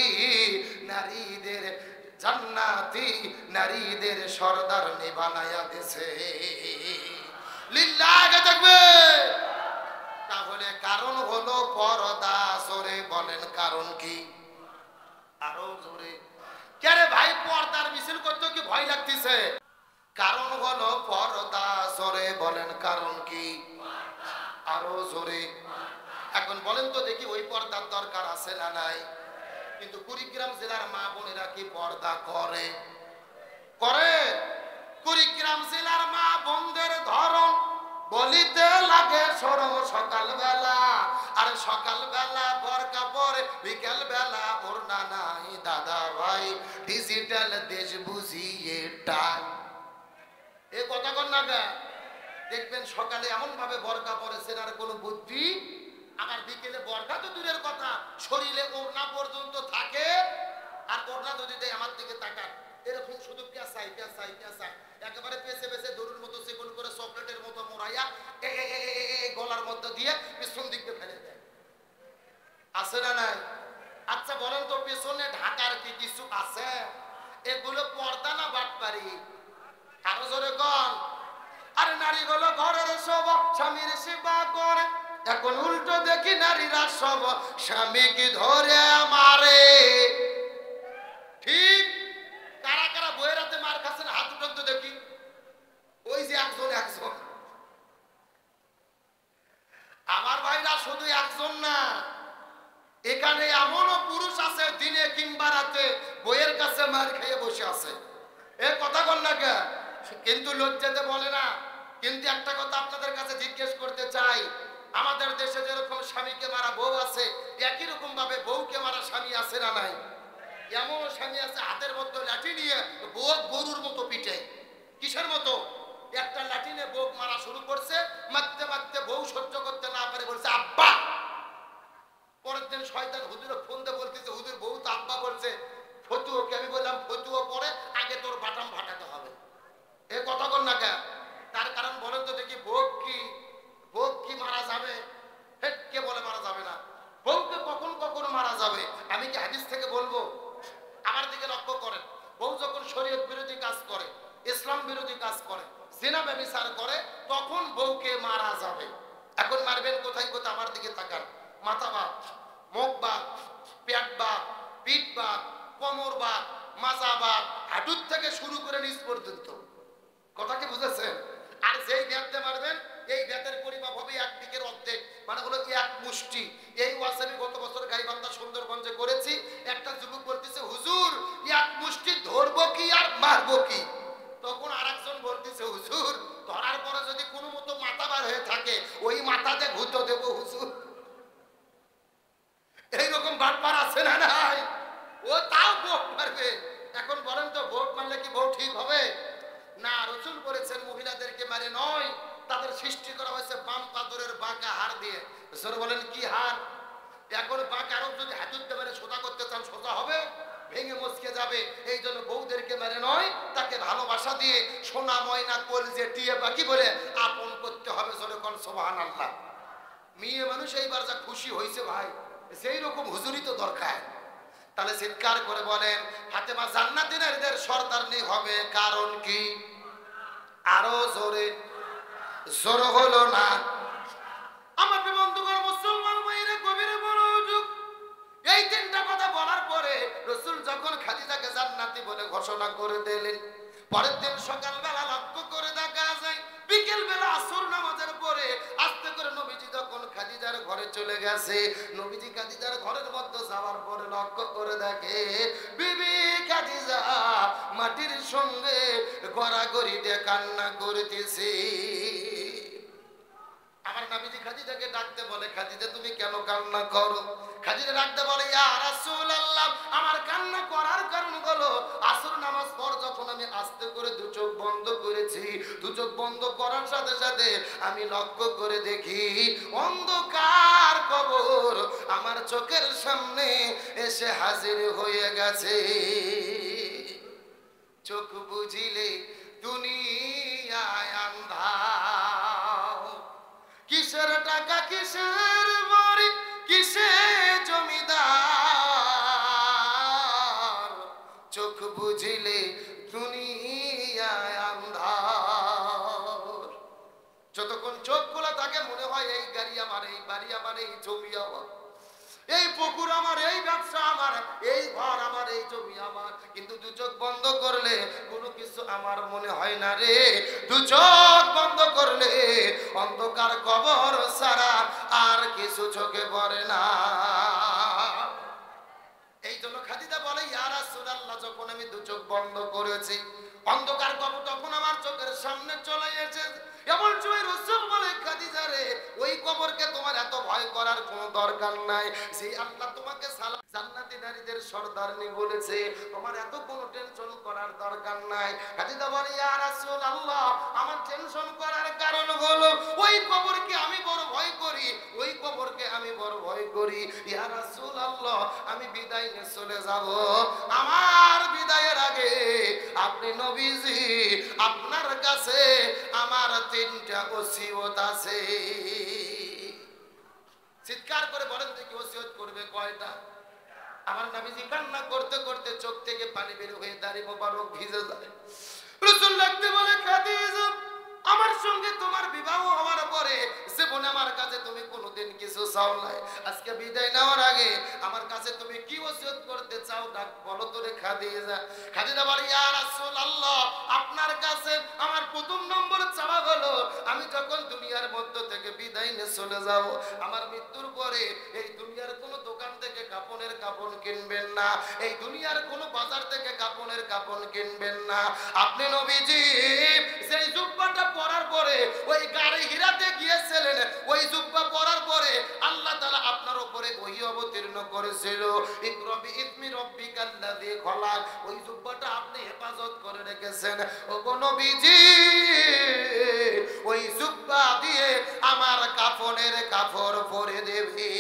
নারীদের, জান্নাতি নারীদের সর্দারনি বানায়া দিয়েছে। লিল্লাহ আগে থাকবে। তাহলে কারণ হলো পর্দা। জোরে বলেন কারণ কি? আরো জোরে। কেরে ভাই পর্দার মিছিল করতে কি ভয় লাগতেছে? কারণ হলো পর্দা। জোরে বলেন কারণ কি? আরো জোরে। এখন বলেন তো দেখি ওই পর্দার দরকার আছে না নাই? কিন্তু কুড়িগ্রাম জেলার মা বোনেরা কি পর্দা করে? করে। কুড়িগ্রাম জেলার মা বোনদের ধরন বলিতে লাগে শরম সকালবেলা, আর সকালবেলা বোরকা পরে, বিকেল বেলা ওড়না নাই। দাদা ভাই ডিজিটাল দেশ বুঝিয়ে টাই। এ কথা কন না গা। দেখবেন সকালে এমন ভাবে বোরকা পরেছেন আর কোনো বুদ্ধি, আবার বিকেলে বোরকা তো দূরের কথা, শরীরে ওড়না পর্যন্ত থাকে। আর ওড়না যদি দেয় আমার দিকে তাকান, এরকম শুধু পেঁচাই পেঁচাই পেঁচাই, একেবারে পেঁচে পেঁচে দড়ির মতো চিকন করে চকলেটের মতো মোড়াইয়া গলার মধ্যে দিয়ে পিছন দিকে ফেলে দেয়। আছে না নাই? আচ্ছা বলেন তো পেছনে ঢাকার কি কিছু আছে? এগুলো পর্দা না বাটপারি? আরো জোরে কন। আরে নারীগুলো ঘরের সব স্বামীর সেবা করে, এখন উল্টো দেখি নারীরা সব স্বামীকে ধরে মারে। ঠিক। কারা কারা বইয়ের হাতে মার খাচ্ছেন হাত উঠান তো দেখি। ওই যে একজন একজন। আমার ভাইরা শুধু একজন না, এখানে এমনও পুরুষ আছে দিনে কিংবা রাতে বইয়ের কাছে মার খেয়ে বসে আছে। এ কথা কন না কে? কিন্তু লজ্জাতে বলে না। কিন্তু একটা কথা আপনাদের কাছে জিজ্ঞেস করতে চাই, আমাদের দেশে যেরকম স্বামীকে মারা বউ আছে, একই রকম ভাবে বউকে মারা স্বামী আছে না নাই? এমন স্বামী আছে হাতের মধ্যে লাঠি নিয়ে বউ গরুর মতো পিটে। কিসের মতো? একটা লাঠি নিয়ে বউ মারা শুরু করছে, মারতে মারতে বউ সহ্য করতে না পারে বলছে আব্বা। পরের দিন শয়তান হুজুরে ফোন দিয়ে বলতেছে হুজুর বউ তো আব্বা বলছে। ফতুয়াকে আমি বললাম ফতুয়া পরে আগে তোর বাটাম ফাটাতে হবে। এ কথা কন না কেন? তার কারণ বলেন তো দেখি, বউ কি মারা যাবে? কে বলে মারা যাবে না? বউকে কখন কখন মারা যাবে? আমি কি হাদিস থেকে বলবো? আমার দিকে লক্ষ্য করেন। বউ যখন শরীয়ত বিরোধী কাজ করে, ইসলাম বিরোধী কাজ করে, জিনা ব্যভিচার করে, তখন বউকে মারা যাবে। এখন মারবেন কোথায় কোথায়? আমার দিকে তাকান। মাথা বাদ, মুখ বাদ, পেট বাদ, পিঠ বাদ, কোমর বাদ, মাজা বাদ, হাঁটুর থেকে শুরু করে নিচ পর্যন্ত। কথা কি বুঝেছেন? আর যেই ব্যাটতে মারবেন, এই ব্যাটের পরিমাপ হবে এক দিকের অর্ধেক, মানে হলো এক মুষ্টি। এই ওয়াজ আমি গত বছর গাইবান্ধা সুন্দরগঞ্জে করেছি। একটা যুবক বলতেছে হুজুর এক মুষ্টি ধরবো কি আর মারবো কি? তখন আরেকজন বলতেছে হুজুর ধরার পরে যদি কোনো মতো মাথা বার হয়ে থাকে, ওই মাথাতে ভূত দেবো হুজুর। এইরকম বাটপার আছে না নাই? ও তাও ভোট মারবে। এখন বলেন তো ভোট মারলে কি ভোট ঠিক হবে? না, রসুল বলেছেন মহিলাদেরকে মারে নয়, তাদের সৃষ্টি করা হয়েছে বাম পাথরের বাঁকা হাড় দিয়ে। রসুল বলেন কি হাড়? এখন বাঁকা আরো যদি হাতুড়তে মেরে সোজা করতে চান সোজা হবে? ভেঙে মচকে যাবে। এই জন্য বউদেরকে মেরে নয়, তাকে ভালোবাসা দিয়ে সোনা ময়না কলজে টিয়ে পাখি বলে আপন করতে হবে। জোরে কোন সুবহানাল্লাহ। মেয়ে মানুষ এইবার যা খুশি হয়েছে ভাই, সেই রকম হুজুরি তো দরকার। তাহলে চিৎকার করে বলেন ফাতেমা জান্নাতি নারীদের সর্দারনি হবে কারণ কি? আরো জোরে। জোর হলো না। আমার বন্ধুগণ, মুসলমান ভাইরা গভীর মনোযোগ। এই তিনটা কথা বলার পরে রাসূল যখন খাদিজাকে জান্নাতি বলে ঘোষণা করে দিলেন, পরের দিন সকালবেলা লক্ষ্য করে দেখা যায় বিকেল বেলা আসর নামাজের পরে আস্তে করে নবীজি যখন খাদিজার ঘরে চলে গেছে, নবীজি খাদিজার ঘরের মধ্যে যাওয়ার পরে লক্ষ্য করে দেখে বিবি খাদিজা মাটির সঙ্গে গড়াগড়িতে কান্না করতেছে। আমার নবীজি খাদিজাকে ডাকতে বলে খাদিজা তুমি কেন কান্না করো? খাদিজা ডাকতে বলে ইয়া রাসূলুল্লাহ আমার কান্না করার কারণ হলো আসর নামাজ পর যখন আমি আস্তে করে দু চোখ বন্ধ করেছি, দু চোখ বন্ধ করার সাথে সাথে আমি লক্ষ্য করে দেখি অন্ধকার কবর আমার চোখের সামনে এসে হাজির হয়ে গেছে। চোখ বুঝিলে দুনিয়ায় আন্ধার, কিসের টাকা কিসের বাড়ি কিসে জমিদার, চোখ বুঝিলে দুনিয়ায় আন্ধার। যতক্ষণ চোখ খোলা থাকে মনে হয় এই গাড়ি আমার, এই বাড়ি আমার, এই জমি আমার, এই পুকুর আমার, এই ব্যবসা আমার, এই ঘর আমার, এই জমি আমার। কিন্তু দু চোখ বন্ধ করলে কোনো কিছু আমার মনে হয় না রে। দু চোখ বন্ধ করলে অন্ধকার কবর ছাড়া আর কিছু চোখে পড়ে না। এই জন্য খাদিজা বলে, ইয়া রাসূলুল্লাহ, যখন আমি দু চোখ বন্ধ করেছি অন্ধকার কবর তখন আমার চোখের সামনে চলে এসেছে। এমন সময় রাসূল বলে, খাদিজা রে, ওই কবরকে তোমার এত ভয় করার কোনো দরকার নাই। যে আল্লাহ তোমাকে জান্নাতি নারীদের সর্দারনি বলেছে, তোমার এত কোনো টেনশন করার দরকার নাই। খাদিজা বলে, ইয়া রাসূলুল্লাহ, আমার টেনশন করার কারণ হলো ওই কবরকে আমি বড় ভয় করি, ওই কবরকে আমি বড় ভয় করি। ইয়া রাসূলুল্লাহ, আমি বিদায় নিয়ে চলে যাব। আমার বিদায়ের আগে আপনি নবীজি, আপনার কাছে আমার 3টা ওসিয়ত আছে। চিৎকার করে বলেন দেখি, ওসিয়ত করবে কয়টা? আমার নবীজি কান্না করতে করতে চোখ থেকে পানি বের হয়ে দাড়ি মোবারক ভিজে যায়। রাসূল লাগতে বলে, খাদিজা, আমার সঙ্গে তোমার বিবাহ হওয়ার পরে জীবনে আমার কাছে তুমি কোনোদিন কিছু চাও নাই, আজকে বিদায় নেওয়ার আগে আমার কাছে তুমি কি ওসিয়ত করতে চাও ডাক বলো তো রে খাদিজা। খাদিজা বলে, ইয়া রাসূলুল্লাহ, আপনার কাছে আমার প্রথম নম্বর চাওয়া হলো, আমি যখন দুনিয়ার মধ্য থেকে বিদায় নিয়ে চলে যাব, আমার মৃত্যুর পরে এই দুনিয়ার কোনো দোকান থেকে কাপড়ের কাপড় কিনবেন না, এই দুনিয়ার কোনো বাজার থেকে কাপড়ের কাপড় কিনবেন না। আপনি নবীজি সেই জুব্বাটা পরার পরে ওই গাড়ি হিরাতে গিয়েছিলেন, ওই জুব্বা পরার পরে আল্লাহ তাআলা আপনার উপরে ওহী অবতীর্ণ করেছিল, ইকরা বিইসমি রাব্বিকাল্লাযী খলাক। ওই জুব্বাটা আপনি হেফাজত করে রেখেছেন। ওগো নবীজি, ওই জুব্বা দিয়ে আমার কাফনের কাপড় পরে দেবে।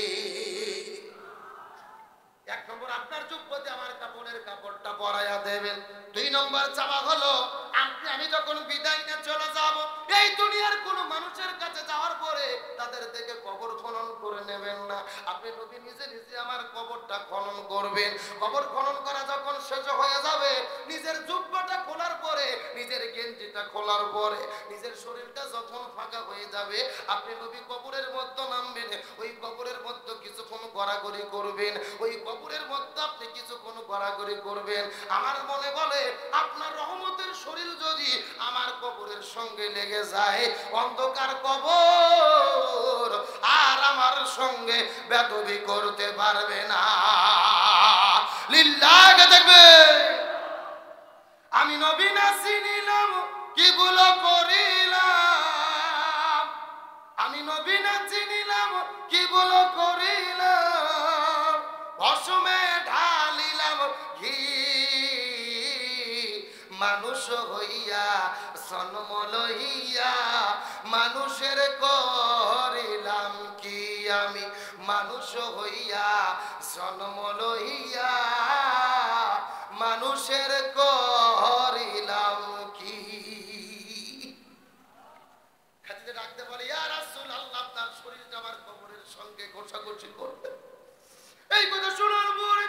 এক নম্বর, আপনার জুব্বাতে আমার কাপড়ের কাপড়টা পরাইয়া দেবেন। 2 নম্বর চাওয়া হলো, আমি যখন বিদায় নিয়ে চলে যাব, এই দুনিয়ার কোন মানুষের কাছে যাওয়ার পরে তাদের থেকে কবর খনন করে নেবেন না, আপনি নবী নিজে নিজে আমার কবরটা খনন করবেন। কবর খনন করা যখন শেষ হয়ে যাবে, নিজের জুব্বাটা খোলার পরে, নিজের গেঞ্জিটা খোলার পরে, নিজের শরীরটা যখন ফাঁকা হয়ে যাবে, আপনি নবী কবরের মধ্যে নামবেন। ওই কবরের মধ্যে কিছুক্ষণ গড়াগড়ি করবেন, ওই কবরের মধ্যে আপনি কিছুক্ষণ গড়াগড়ি করবেন। আমার মনে বলে, আপনার রহমতের শরীর যদি আমার কবরের সঙ্গে লেগে যায়, অন্ধকার কবর আর আমার সঙ্গে বেদবি করতে পারবে না। লিল্লাহকে দেখবে, আমি নবী না চিনিলাম কি ভুল করিলাম, আমি নবী না চিনিলাম কি ভুল করিলাম, ভসমে ঢালিলাম ঘি, মানুষ হইয়া জন্ম লইয়া মানুষের করিলাম কি, আমি মানুষ হইয়া জন্ম লইয়া মানুষের করিলাম কি। খাদিজা ডাকতে বলে, ইয়া রাসূলুল্লাহ, আপনার শরীরটা আমার কবরের সঙ্গে ঘষাঘষি করবে। এই কথা শোনার পরে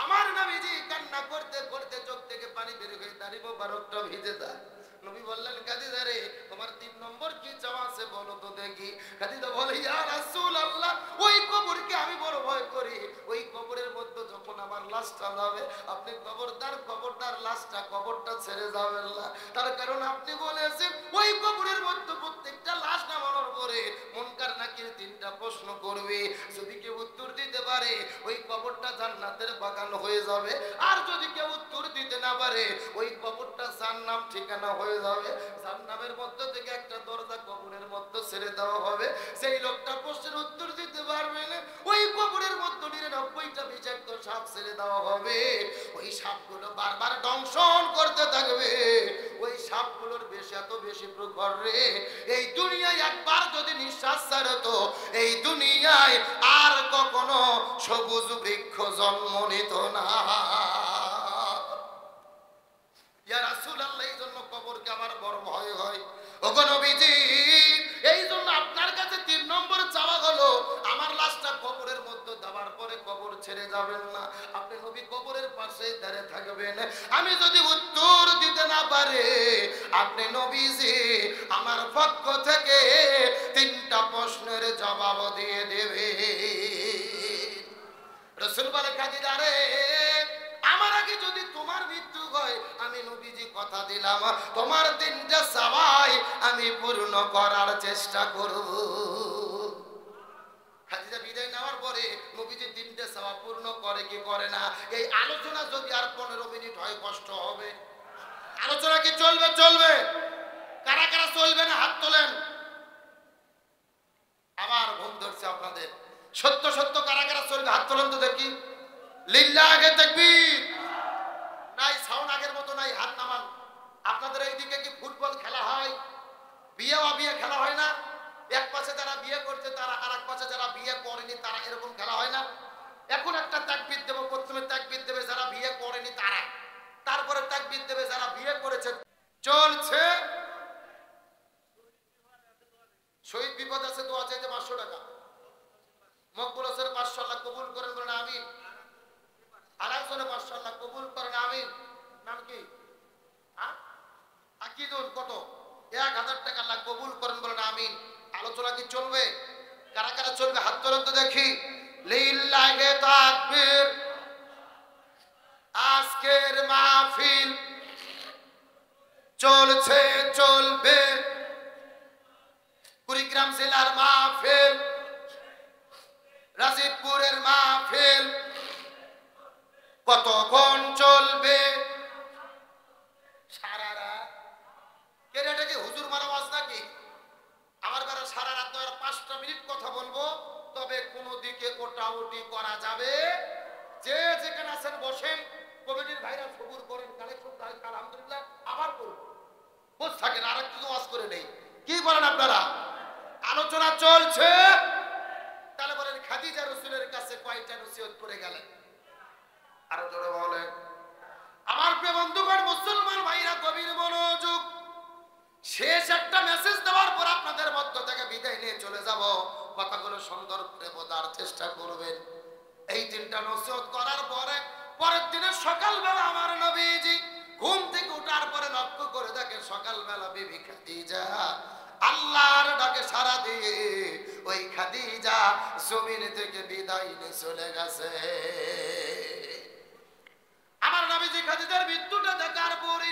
আমার নবীজি কান্না করতে করতে চোখ থেকে পানি বের হয়ে দাড়ি মোবারকটা ভিজে যায়। নবী বললেন, খাদিজা রে, তোমার 3 নম্বর কি চাওয়া আছে বলো তো দেখি। খাদিজা বলে, ইয়া রাসূলুল্লাহ, ওই কবরকে আমি বড় ভয় করি, ওই কবরের মধ্যে যখন আমার লাশটা যাবে, আপনি কবরদার লাশটা কবরটা ছেড়ে যাবেন না। তার কারণ আপনি বলেছেন ওই কবরের মধ্যে প্রত্যেকটা লাশ নামানোর পরে মুনকার নাকির 3টা প্রশ্ন করবে, যদি কেউ উত্তর দিতে পারে ওই কবরটা জান্নাতের বাগান হয়ে যাবে, আর যদি কেউ উত্তর দিতে না পারে ওই কবরটা জান্নাম ঠিকানা হয়ে যাবে। জান্নামের মধ্যে থেকে একটা দরজা কবরের মধ্যে ছেড়ে দেওয়া হবে, সেই লোকটা প্রশ্নের উত্তর দিতে পারবে না, ওই কবরের মধ্যে 99টা বিষাক্ত সাপ ছেড়ে দেওয়া হবে। ওই সাপগুলো বারবার দংশন করতে থাকবে, ওই সাপগুলোর বেশ এত বেশি প্রখর রে, এই দুনিয়ায় একবার যদি নিঃশ্বাস ছাড়তো, এই দুনিয়ায় আর কখনো সবুজ বৃক্ষ জন্ম নিত না। ইয়া রাসূলুল্লাহ, এই জন্য কবরকে আমার বড় ভয় হয়। ওগো নবীজি, এই জন্য আপনার কাছে 3 নম্বর চাওয়া হলো, আমার লাশটা কবরের মধ্যে দেওয়ার পরে কবর ছেড়ে যাবেন না, আপনি নবী কবরের পাশে দাঁড়িয়ে থাকবেন। আমি যদি উত্তর দিতে না পারে, আপনি নবীজি আমার পক্ষ থেকে 3টা প্রশ্নের জবাব দিয়ে দেবে। রাসূল বলে খাদিজা রে, আমার আগে যদি তোমার মৃত্যু হয় আমি নবীজি কথা দিলাম তোমার 3টা চাওয়াই আমি পূর্ণ করার চেষ্টা করব। খাদিজা বিদায় নেওয়ার পরে নবীজি 3টে চাওয়া পূর্ণ করে কি করে না, এই আলোচনা যদি আর 15 মিনিট হয় কষ্ট হবে। আলোচনা কি চলবে? চলবে। কারা কারা চলবে না হাত তোলেন। আমার ঘুম ধরছে আপনাদের। সত্য সত্য কারা কারা চলবে হাত তোলেন তো দেখি। লিল্লাহ আগে তাকবীর। নাই সাউন্ড আগের মতো নাই, হাত নামান। আপনাদের এইদিকে কি ফুটবল খেলা হয়? বিয়ে অবিয়ে খেলা হয় না? এক পাশে যারা বিয়ে করছে তারা আর এক পাশে যারা বিয়ে করেনি তারা, এরকম খেলা হয় না? এখন একটা তাকবীর দেব, প্রথমে তাকবীর দেবে যারা বিয়ে করেনি তারা, তারপরে তাকবীর দেবে যারা বিয়ে করেছে। চলছে শহীদ বিপদ আছে, দোয়া চাইতে 500 টাকা। মকবুল হোসেন 500 আল্লাহ কবুল করেন, বলেন আমিন। আরেকজনে 500 আল্লাহ কবুল করেন, আমিন। নাম কি? আকিদুল, কত? 1000 টাকা আল্লাহ কবুল করেন, বলেন আমিন। আলোচনা কি চলবে? কারা কারা চলবে হাত তোলেন তো দেখি। লিল্লাহি তাকবীর। আজকের মাহফিল চলছে, চলবে। কুড়িগ্রাম জেলার মাহফিল, রাজীবপুরের মাহফিল কতক্ষণ চলবে? সারা রাত। এটা কি হুজুর মারা ওয়াজ নাকি? আমার বেলা সারা রাত নয়, 5টা মিনিট কথা বলবো, তবে কোনো দিকে ওটাউটি করা যাবে। যে যেখানে আছেন বসেন, কমিটির ভাইরা সবুর করেন, কালেকশন আলহামদুলিল্লাহ আবার করবো, বস থাকেন, আর একটু ওয়াজ করে নেই। কি বলেন আপনারা? আলোচনা চলছে। তাহলে বলেন খাদিজা রাসূলের কাছে কয়টা নসিহত করে গেলেন? আরো জোরে বলেন। আমার প্রিয় বন্ধুগণ, মুসলমান ভাইরা গভীর মনোযোগ। শেষ একটা মেসেজ দেওয়ার পর আপনাদের মধ্য থেকে বিদায় নিয়ে চলে যাব। কথাগুলো সুন্দর করে বোঝার চেষ্টা করবেন। এই 3টা নসিহত করার পরে পরের দিনের সকালবেলা আমার নবীজি ঘুম থেকে ওঠার পরে লক্ষ্য করে দেখে সকালবেলা বিবি খাদিজা আল্লাহর ডাকে সাড়া দিয়ে ওই খাদিজা জমিন থেকে বিদায় নিয়ে চলে গেছে। আমার নবীজি খাদিজার মৃত্যুটা দেখার পরে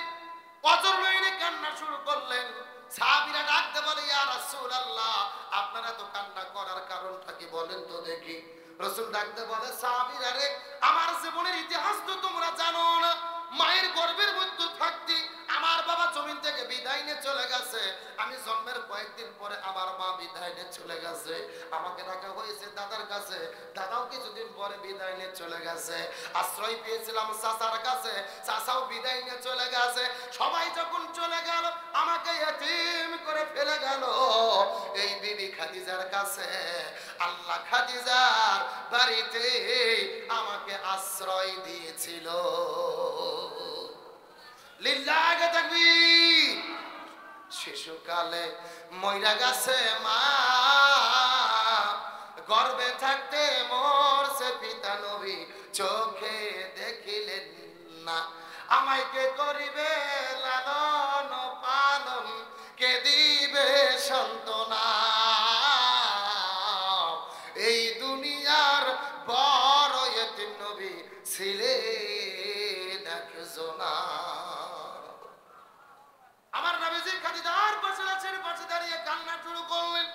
অজর নয়নে কান্না শুরু করলেন। সাহাবীরা ডাকতে বলে, ইয়া রাসূলুল্লাহ, আপনারা তো কান্না করার কারণটা কি বলেন তো দেখি। রাসূল ডাকতে বলে, সাহাবীরা রে, আমার জীবনের ইতিহাস তো তোমরা জানো না। মায়ের গর্ভের মধ্যে থাকতে আমার বাবা জমিন থেকে বিদায় নিয়ে চলে গেছে। আমি জন্মের কয়েকদিন পরে আমার মা বিদায় নিয়ে চলে গেছে। আমাকে রাখা হয়েছে দাদার কাছে, দাদাও কিছুদিন পরে বিদায় নিয়ে চলে গেছে। আশ্রয় পেয়েছিলাম চাচার কাছে, চাচাও বিদায় নিয়ে চলে গেছে। সবাই যখন চলে গেল আমাকে এতিম করে ফেলে গেল এই বিবি খাদিজার কাছে। আল্লাহ খাদিজার বাড়িতে আমাকে আশ্রয় দিয়েছিল। লিল্লাহি তাকবীর। শিশুকালে মইরা গেছে মা, গর্ভে থাকতে মরছে পিতা, নবী চোখে দেখিলেন না। আমায় কে করিবে লালন পালন, কে দিবে সান্ত্বনা। এই দুনিয়ার বড় এতিম নবী ছিলেন একজনা। আমার নবীজি খাদিজার পাশে আছেন, পাশে দাঁড়িয়ে কান্না শুরু করলেন।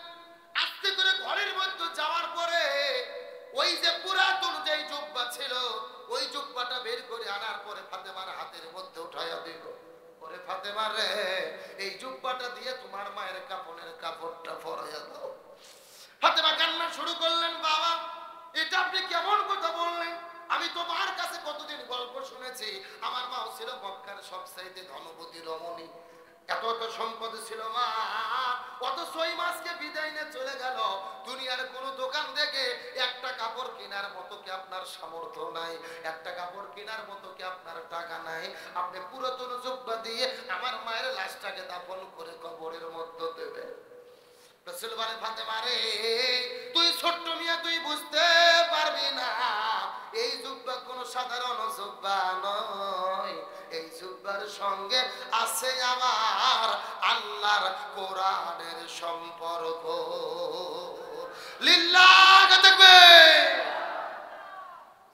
আস্তে করে ঘরের মধ্যে যাওয়ার পরে ওই যে পুরাতন যেই জুব্বা ছিল ওই জুব্বাটা বের করে আনার পরে ফাতেমার হাতের মধ্যে উঠাইয়া দিল। পরে ফাতেমা রে, এই জুব্বাটা দিয়ে তোমার মায়ের কাপড়ের কাপড়টা পরাইয়া দাও। ফাতেমা কান্না শুরু করলেন, বাবা এটা আপনি কেমন কথা বললেন? আমি তোমার কাছে কতদিন গল্প শুনেছি, আমার মাও ছিল মক্কার সবচাইতে ধনবতী রমণী, এত এত সম্পদ ছিল মা, অত 6 মাসকে বিদায় নিয়ে চলে গেল। দুনিয়ার কোন দোকান থেকে একটা কাপড় কেনার মতো কি আপনার সামর্থ্য নাই? একটা কাপড় কেনার মতো কি আপনার টাকা নাই? আপনি পুরাতন জুব্বা দিয়ে আমার মায়ের লাশটাকে দাফন করে কবরের মধ্যে দেবেন। রাসূল বলেন, ফাতেমা রে, তুই ছোট্ট মিয়া, তুই বুঝতে পারবি না। এই জুব্বা কোনো সাধারণ জুব্বা নয়, এই জুব্বার সঙ্গে আছে আমার আল্লাহর কোরআনের সম্পর্ক। লিল্লাহ দেখবে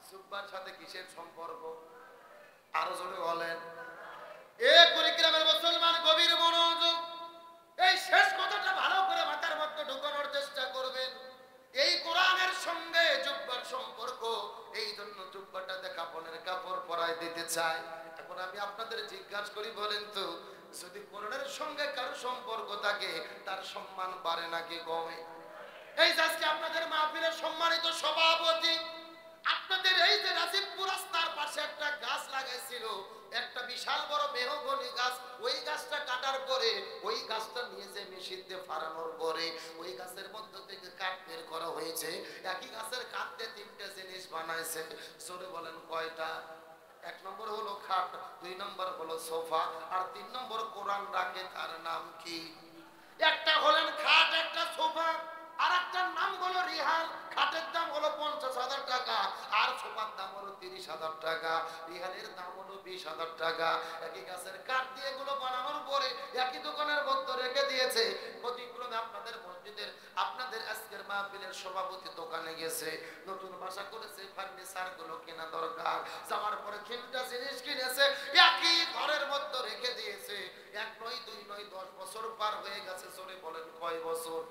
জুব্বার সাথে কিসের সম্পর্ক? আরো জোরে বলেন। এ কুড়িগ্রামের মুসলমান গভীর মনোযোগ, এই শেষ কথাটা ভালো করে মাথার মধ্যে ঢোকানোর চেষ্টা করবেন। এই কোরআনের সঙ্গে জুব্বার সম্পর্ক, এই জন্য জুব্বাটাতে কাপড়ের কাপড় পরায় দিতে চায়। এখন আমি আপনাদের জিজ্ঞাসা করি, বলেন তো, যদি কোরআনের সঙ্গে কারো সম্পর্ক থাকে তার সম্মান বাড়ে নাকি কমে? এই যে আজকে আপনাদের মাহফিলের সম্মানিত সভাপতি, আপনাদের এই যে রাজীবপুর রাস্তার পাশে একটা গাছ লাগাইছিল, একটা বিশাল বড় মেহগনি গাছ, ওই গাছটা কাটার পরে ওই গাছটা নিয়ে যে মেশিন দিয়ে ফাড়ানোর পরে ওই গাছের মধ্যে থেকে কাঠ বের করা হয়েছে। একই গাছের কাঠতে তিনটে জিনিস বানাইছে। জোরে বলেন কয়টা? এক নম্বর হলো খাট, দুই নম্বর হলো সোফা, আর তিন নম্বর কোরআন রাখে, তার নাম কি? একটা হলেন খাট, একটা সোফা, আর একটার নাম হলো রিহাল। খাটের দাম হলো 50,000 টাকা, আর সোফার দাম হলো 30,000 টাকা, রিহালের দাম হলো 20,000 টাকা। একই গাছের কাঠ দিয়ে এগুলো বানানোর পরে একই দোকানের মধ্যে রেখে দিয়েছে। প্রতিক্রমে আপনাদের মসজিদের, আপনাদের আজকের মাহফিলের সভাপতি দোকানে গেছে, নতুন বাসা করেছে, ফার্নিচার গুলো কেনা দরকার, যাওয়ার পরে তিনটা জিনিস কিনেছে, একই ঘরের মধ্যে রেখে দিয়েছে। এক নয়, দুই নয়, 10 বছর পার হয়ে গেছে। চলে বলেন কয় বছর?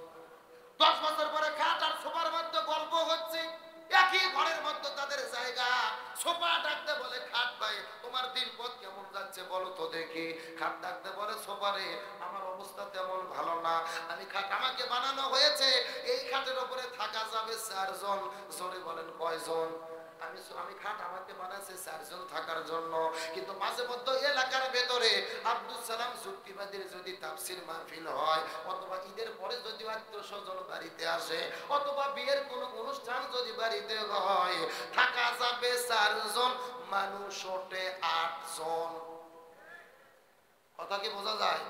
10 বছর পরে খাট আর সোফার মধ্যে গল্প হচ্ছে, একই ঘরের মধ্যে তাদের জায়গা। সোফা ডাকতে বলে খাট, ভাই তোমার দিন পথ কেমন যাচ্ছে বলো তো দেখি। খাট ডাকতে বলে সোফারে, আমার অবস্থা তেমন ভালো না, আমি খাট আমাকে বানানো হয়েছে, এই খাটের উপরে থাকা যাবে 4 জন। জোরে বলেন কয়জন? আমি খাট আমাকে বানাইছে 4 জন থাকার জন্য। কিন্তু মাঝে মধ্যে এলাকার ভেতরে আব্দুল সালাম যুক্তিবাদীর যদি তাফসীর মাহফিল হয়, অথবা ঈদের পরে যদি আত্মীয়স্বজন বাড়িতে আসে, অথবা বিয়ের কোনো অনুষ্ঠান যদি বাড়িতে হয়, থাকা যাবে 4 জন, মানুষ ওঠে 8 জন। কথা কি বোঝা যায়?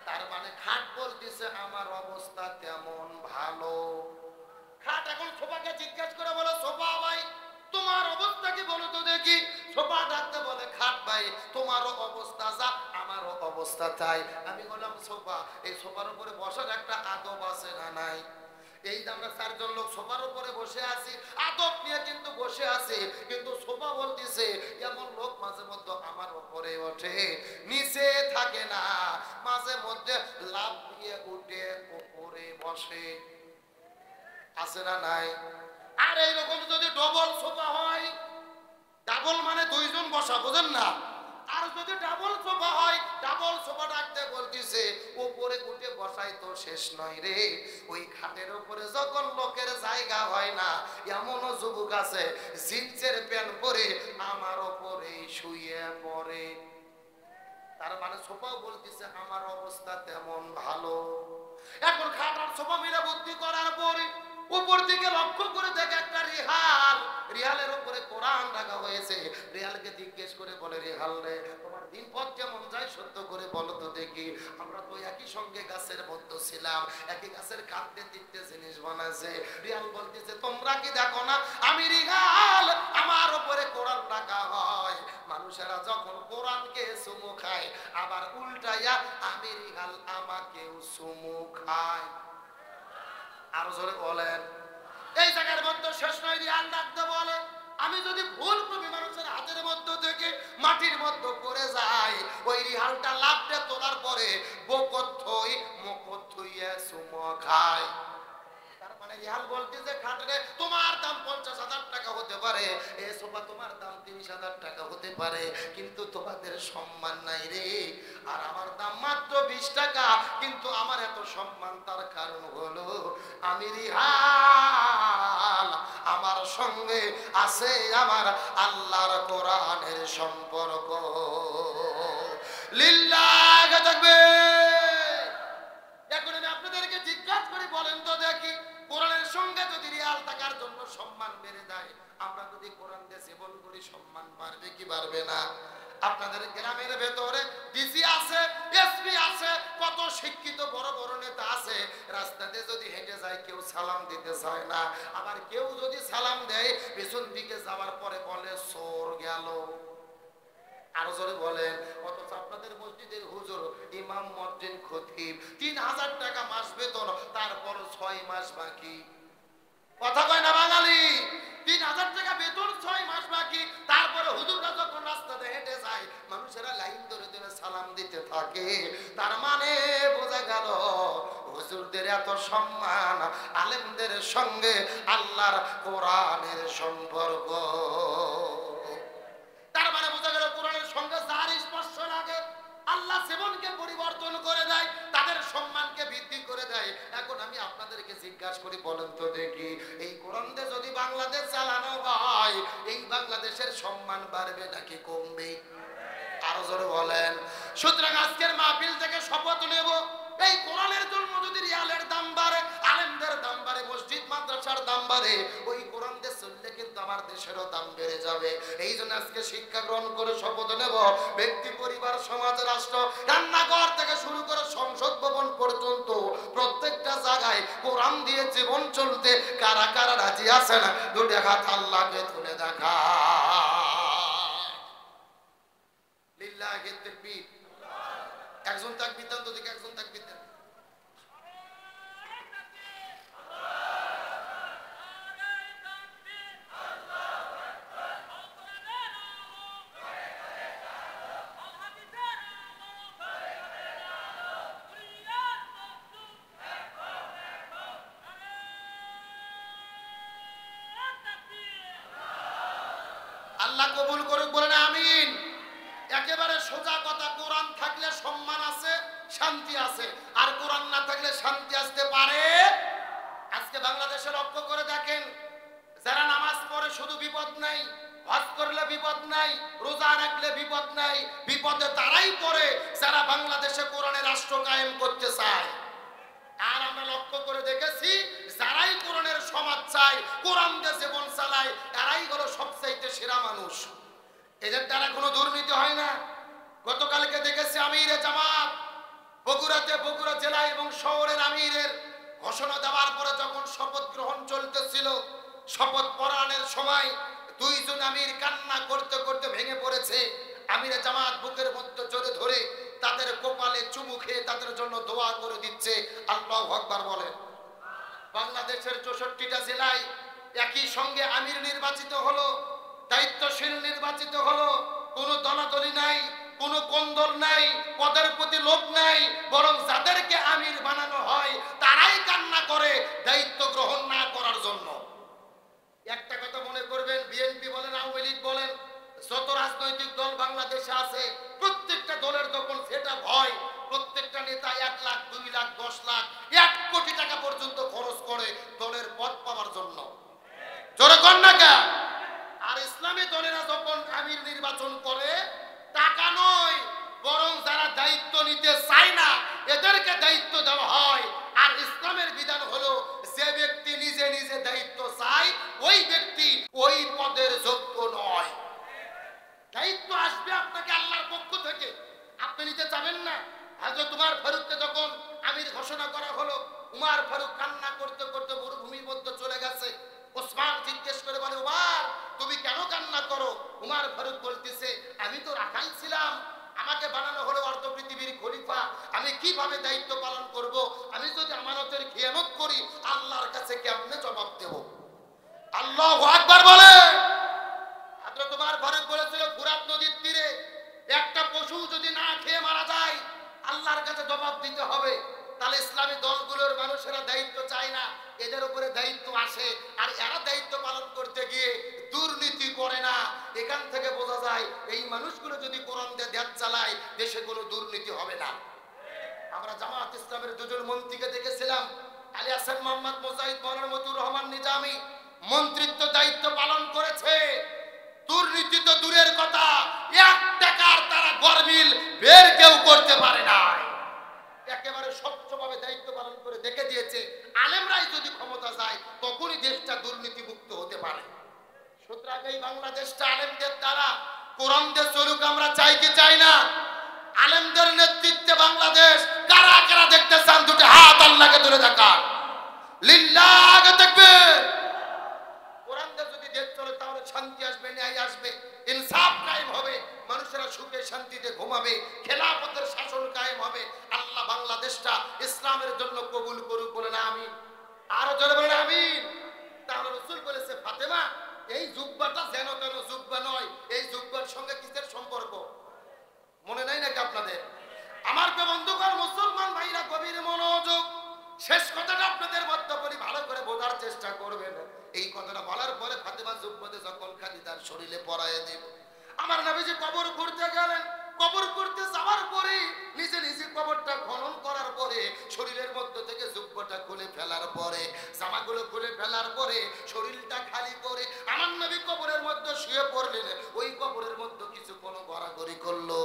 তার মানে খাট বলতেছে আমার অবস্থা তেমন ভালো। খাট এখন সোফাকে জিজ্ঞাসা করে বলো, সোফা ভাই তোমার অবস্থা কি বলো তো দেখি। সোফা ডাকতে বলে খাট ভাই তোমারও অবস্থা যা, আমারও অবস্থা তাই। আমি বললাম সোফা, এই সোফার উপরে বসার একটা আদব আছে না নাই? এই যে আমরা 4 জন লোক সোফার উপরে বসে আছি, আদব নিয়ে কিন্তু বসে আছি, কিন্তু সোফা বলতেছে এমন লোক মাঝে মধ্যে আমার উপরে ওঠে, নিচে থাকে না, মাঝে মধ্যে লাফ দিয়ে উঠে উপরে বসে। আছে না নাই? আর এইরকম যদি ডবল সোফা হয়, ডাবল মানে 2 জন বসা, বুঝেন না? আর যদি ডাবল সোফা হয়, ডাবল সোফা ডাকতে বলতিছে উপরে উঠে বসাই তো শেষ নয় রে, ওই খাটের উপরে যখন লোকের জায়গা হয় না, এমনও যুবক আছে জিন্সের প্যান্ট পরে আমার উপরে শুয়ে পড়ে। তার মানে সোফাও বলতিছে আমার অবস্থা তেমন ভালো। এখন খাট আর সোফা মিলে বুদ্ধি করার পরে উপর দিকে লক্ষ্য করে দেখে একটা রিহাল, রিহালের উপরে কোরআন রাখা হয়েছে। রিহালকে জিজ্ঞেস করে বলে, রিহাল রে তোমার দিন পথ কেমন যায় সত্য করে বলো তো দেখি। আমরা তো একই সঙ্গে গাছের মধ্যে ছিলাম, একই গাছের কাঁদতে তিনটে জিনিস বানাইছে। রিহাল বলতেছে তোমরা কি দেখো না আমি রিহাল, আমার উপরে কোরআন রাখা হয়, মানুষেরা যখন কোরআনকে চুমু খায় আবার উল্টাইয়া আমি রিহাল আমাকেও চুমু খায়। আরো জোরে বলেন। এই জায়গার মধ্যে শেষ নয়, রিহাল ডাকতে বলে আমি যদি ভুল করে মানুষের হাতের মধ্যে থেকে মাটির মধ্যে পড়ে যাই, ওই রিহালটা লাফতে তোলার পরে বকথই মুখথইয়া চুমু খায়। তার মানে রিহাল বলতে যে খাটে তোমার দাম 50,000 টাকা হতে পারে, এই সোফা তোমার দাম 30,000 টাকা হতে পারে, কিন্তু তোমাদের সম্মান নাই রে। আর আমার দাম মাত্র 20 টাকা, কিন্তু আমার এত সম্মান তার কারণ হলো আমি রিহাল, আমার সঙ্গে আছে আমার আল্লাহর কোরআনের সম্পর্ক। লিল্লাহ তাকবীর। এখন আমি আপনাদেরকে জিজ্ঞাসা করি বলেন তো দেখি, কোরআনের সঙ্গে যদি রিয়াল থাকার জন্য সম্মান বেড়ে যায়, আমরা যদি কোরআন দিয়ে জীবন করি সম্মান বাড়বে কি বাড়বে না? আপনাদের গ্রামের ভেতরে ডিসি আছে, এসপি আছে, কত শিক্ষিত বড় বড় নেতা আছে, রাস্তাতে যদি হেঁটে যায় কেউ সালাম দিতে চায় না, আবার কেউ যদি সালাম দেয় পেছন দিকে যাওয়ার পরে বলে চোর গেল। আরো জোরে বলেন। অথচ আপনাদের মসজিদের হুজুর ইমাম মসজিদ মহসিন খতিব 3000 টাকা মাস বেতন, তারপর 6 মাস বাকি। কথা কয় না বাঙালি? 3000 টাকা বেতন, 6 মাস বাকি। তারপরে হুজুররা যখন রাস্তাতে হেঁটে যায়, মানুষেরা লাইন ধরে ধরে সালাম দিতে থাকে। তার মানে বোঝা গেল হুজুরদের এত সম্মান, আলেমদের সঙ্গে আল্লাহর কোরআনের সম্পর্ক। তার মানে বোঝা গেল কোরআনের সঙ্গে যার স্পর্শ লাগে আল্লাহ জীবনকে পরিবর্তন করে দেয়, তাদের সম্মানকে বৃদ্ধি করে দেয়। এখন আমি আপনাদেরকে জিজ্ঞাসা করি, বলেন তো দেখি, এই কোরআন দিয়ে যদি বাংলাদেশ চালানো হয়, এই বাংলাদেশের সম্মান বাড়বে নাকি কমবে? আরো জোরে বলেন। সুতরাং আজকের মাহফিল থেকে শপথ নেব, এই কোরআনের জন্য যদি রিয়ালের দাম বাড়ে, আলেমদের দাম বাড়ে, মসজিদ মাদ্রাসার দাম বাড়ে, ওই কোরআন দিয়ে চললে কিন্তু আমার দেশেরও দাম বেড়ে যাবে। এই জন্য আজকে শিক্ষা গ্রহণ করে শপথ নেব, ব্যক্তি, পরিবার, সমাজ, রাষ্ট্র, রান্নাঘর থেকে শুরু করে সংসদ ভবন পর্যন্ত প্রত্যেকটা জায়গায় কোরআন দিয়ে জীবন চলতে কারা কারা রাজি আছেন? দুটো হাত আল্লাহকে তুলে দেখা। লিল্লাহি তাকবীর। একজন তাকবীর দেন তো দেখি, একজন তাকবীর দেন। আল্লাহ কবুল করুক, বলেন আমিন। একেবারে সোজা কথা, কোরআন থাকলে সম্মান আছে, শান্তি আছে, আর কোরআন না থাকলে শান্তি আসতে পারে? আজকে বাংলাদেশে লক্ষ্য করে দেখেন, যারা নামাজ পড়ে শুধু বিপদ নাই, হজ করলে বিপদ নাই, রোজা রাখলে বিপদ নাই, বিপদে তারাই পড়ে যারা বাংলাদেশে কোরআনের রাষ্ট্র কায়েম করতে চায়। আর আমরা লক্ষ্য করে দেখেছি, যারাই কোরআনের সমাজ চায়, কোরআন দিয়ে জীবন চালায়, তারাই হলো সবচাইতে সেরা মানুষ। এদের দ্বারা কোনো দুর্নীতি হয় না। গতকালকে দেখেছি আমিরে জামাত বগুড়াতে, বগুড়া জেলা এবং শহরের আমিরের ঘোষণা দেওয়ার পরে যখন শপথ গ্রহণ চলতেছিল, শপথ পড়ানোর সময় দুইজন আমির কান্না করতে করতে ভেঙে পড়েছে। আমিরে জামাত বুকের মধ্যে জোরে ধরে তাদের কপালে চুমু খেয়ে তাদের জন্য দোয়া করে দিচ্ছে। আল্লাহু আকবার বলেন। বাংলাদেশের 64টা জেলায় একই সঙ্গে আমির নির্বাচিত হলো, দায়িত্বশীল নির্বাচিত হলো, কোনো দলাদলি নাই, কোনো কোন্দল নাই, পদের প্রতি লোভ নাই, বরং যাদেরকে আমির বানানো হয় তারাই কান্না করে দায়িত্ব গ্রহণ না করার জন্য। একটা কথা মনে করবেন, বিএনপি বলেন, আওয়ামী লীগ বলেন, যত রাজনৈতিক দল বাংলাদেশে আছে, প্রত্যেকটা দলের যখন সেটা ভয়, প্রত্যেকটা নেতা 1 লাখ, 2 লাখ, 10 লাখ, 1 কোটি টাকা পর্যন্ত খরচ করে দলের পদ পাওয়ার জন্য। জোরে কর না কে? আর ইসলামী দলেরা যখন আমির নির্বাচন করে, টাকা নয়, বরং যারা দায়িত্ব নিতে চায় না এদেরকে দায়িত্ব দেওয়া হয়। আর ইসলামের বিধান হলো, যে ব্যক্তি নিজে নিজে দায়িত্ব চায়, ওই ব্যক্তি ওই পদের যোগ্য নয়। দায়িত্ব আসবে আপনাকে আল্লাহর পক্ষ থেকে, আপনি নিতে চাবেন না। হযরত উমর ফারুককে যখন আমির ঘোষণা করা হলো, উমর ফারুক কান্না করতে করতে মরুভূমির মধ্যে চলে গেছে। ওসমান জিজ্ঞেস করে বলে, উমর তুমি কেন কান্না করো? উমর ফারুক বলতেছে, আমি তো রাখাল ছিলাম, আমাকে বানানো হলো অর্ধ পৃথিবীর খলিফা, আমি কিভাবে দায়িত্ব পালন করব? আমি যদি আমানতের খেয়ানত করি আল্লাহর কাছে কেমনে জবাব দেব? আল্লাহু আকবার বলে। হযরত উমর ফারুক বলেছিল, ফুরাত নদীর তীরে একটা পশু যদি না খেয়ে মারা যায় আল্লাহর কাছে জবাব দিতে হবে। তাহলে ইসলামী দলগুলোর মানুষেরা দায়িত্ব চায় না, এদের উপরে দায়িত্ব আসে, আর এরা দায়িত্ব পালন করতে গিয়ে দুর্নীতি করে না। এখান থেকে বোঝা যায় এই মানুষগুলো যদি কোরআন দিয়ে দেশ চালায়, দেশে কোনো দুর্নীতি হবে না। আমরা জামাত ইসলামের 2 জন মন্ত্রীকে দেখেছিলাম, আলী হাসান মোহাম্মদ মুজাহিদ, মাওলানা মতিউর রহমান নিজামী, মন্ত্রিত্ব দায়িত্ব পালন করেছে। দুর্নীতি তো দূরের কথা, 1 টাকার তারা গরমিল বের কেউ করতে পারে না। একেবারে স্বচ্ছভাবে দায়িত্ব পালন করে দেখে দিয়েছে, আলেমরাই যদি ক্ষমতা যায় তখনই দেশটা দুর্নীতি মুক্ত হতে পারে। সুতরাং এই বাংলাদেশটা আলেমদের দ্বারা কোরআন দিয়ে চলুক, আমরা চাই কি চাই না? আলেমদের নেতৃত্বে বাংলাদেশ কারা কারা দেখতে চান? দুটো হাত আল্লাহকে তুলে দেখান। লিল্লাহি তাকবীর। কোরআন দিয়ে যদি দেশ চলে তাহলে শান্তি আসবে, ন্যায় আসবে, ইনসাফ কায়েম হবে, মানুষেরা সুখে শান্তিতে ঘুমাবে, খেলাফতের শাসন কায়েম হবে। আল্লাহ বাংলা প্রচেষ্টা ইসলামের জন্য কবুল করুক, বলেন আমিন। আরো জোরে বলেন আমিন। তাহলে রাসূল বলেছে ফাতেমা এই জুব্বাটা যেন তেন জুব্বা নয়, এই জুব্বার সঙ্গে কিসের সম্পর্ক মনে নাই নাকি আপনাদের? আমার প্রিয় বন্ধুগণ, মুসলমান ভাইরা গভীর মনোযোগ, শেষ কথাটা আপনাদের মধ্যে বলি, ভালো করে বোঝার চেষ্টা করবেন। এই কথাটা বলার পরে ফাতেমা জুব্বাতে যখন খাদিজার শরীরে পরায়ে দিল, আমার নবীজি কবর করতে গেলেন। কবর করতে যাওয়ার পরে নিজে নিজে কবরটা খনন করার পরে শরীরের মধ্যে থেকে জুব্বাটা খুলে ফেলার পরে, জামাগুলো খুলে ফেলার পরে শরীরটা খালি করে আমার নবী কবরের মধ্যে শুয়ে পড়লেন। ওই কবরের মধ্যে কিছু কোনো গড়াগড়ি করলো।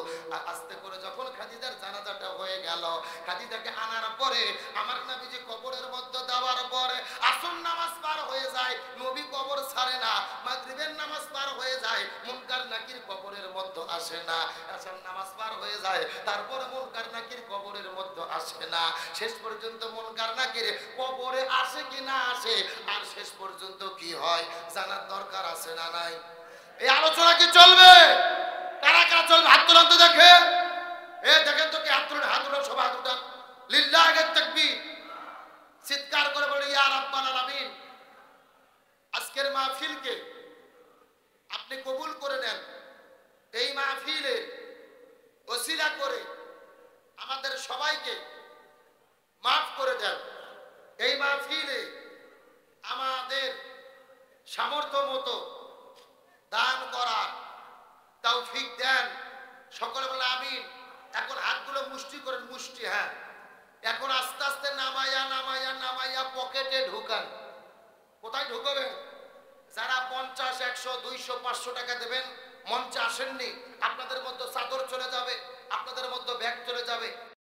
আস্তে করে যখন খাদিজার জানাজাটা হয়ে গেল, খাদিজাকে আনার পরে আমার নবীজি কবরের মধ্যে দেওয়ার পরে আসর নামাজ পার হয়ে যায়, নবী কবর ছাড়ে না। মাগরিবের নামাজ পার হয়ে যায়, মুনকার নাকির কবরের মধ্যে আসে না। আসর নামাজ পার হয়ে যায়, তারপরে মুনকার নাকির কবরের মধ্যে আসে না। শেষ পর্যন্ত মুনকার নাকির কবরে আসে কি না আসে, আর শেষ পর্যন্ত কি হয় জানার দরকার আছে না নাই? এই আলোচনা কি চলবে? কারা কারা চলবে হাত তুলান তো দেখে। দেখেন তো কি হাত তুলেন, হাত তুলেন, সবাই হাত উঠান, লিল্লাহি তাকবীর, চিৎকার করে বলি ইয়া রাব্বাল আলামিন। আজকের মাহফিলকে আপনি কবুল করে নেন। এই মাহফিলে ওসিলা করে আমাদের সবাইকে মাফ করে দেন। এই মাহফিলে আমাদের সামর্থ্য মতো দান করার তৌফিক দেন। সকলে বলে আমিন। এখন হাতগুলো মুষ্টি করেন, মুষ্টি, হ্যাঁ। এখন আস্তে আস্তে নামাইয়া নামাইয়া নামাইয়া পকেটে ঢুকান। কোথায় ঢুকবেন? যারা 50, 100, 200, 500 টাকা দেবেন, মঞ্চে আসেননি, আপনাদের মধ্যে চাদর চলে যাবে, আপনাদের মধ্যে ব্যাগ চলে যাবে।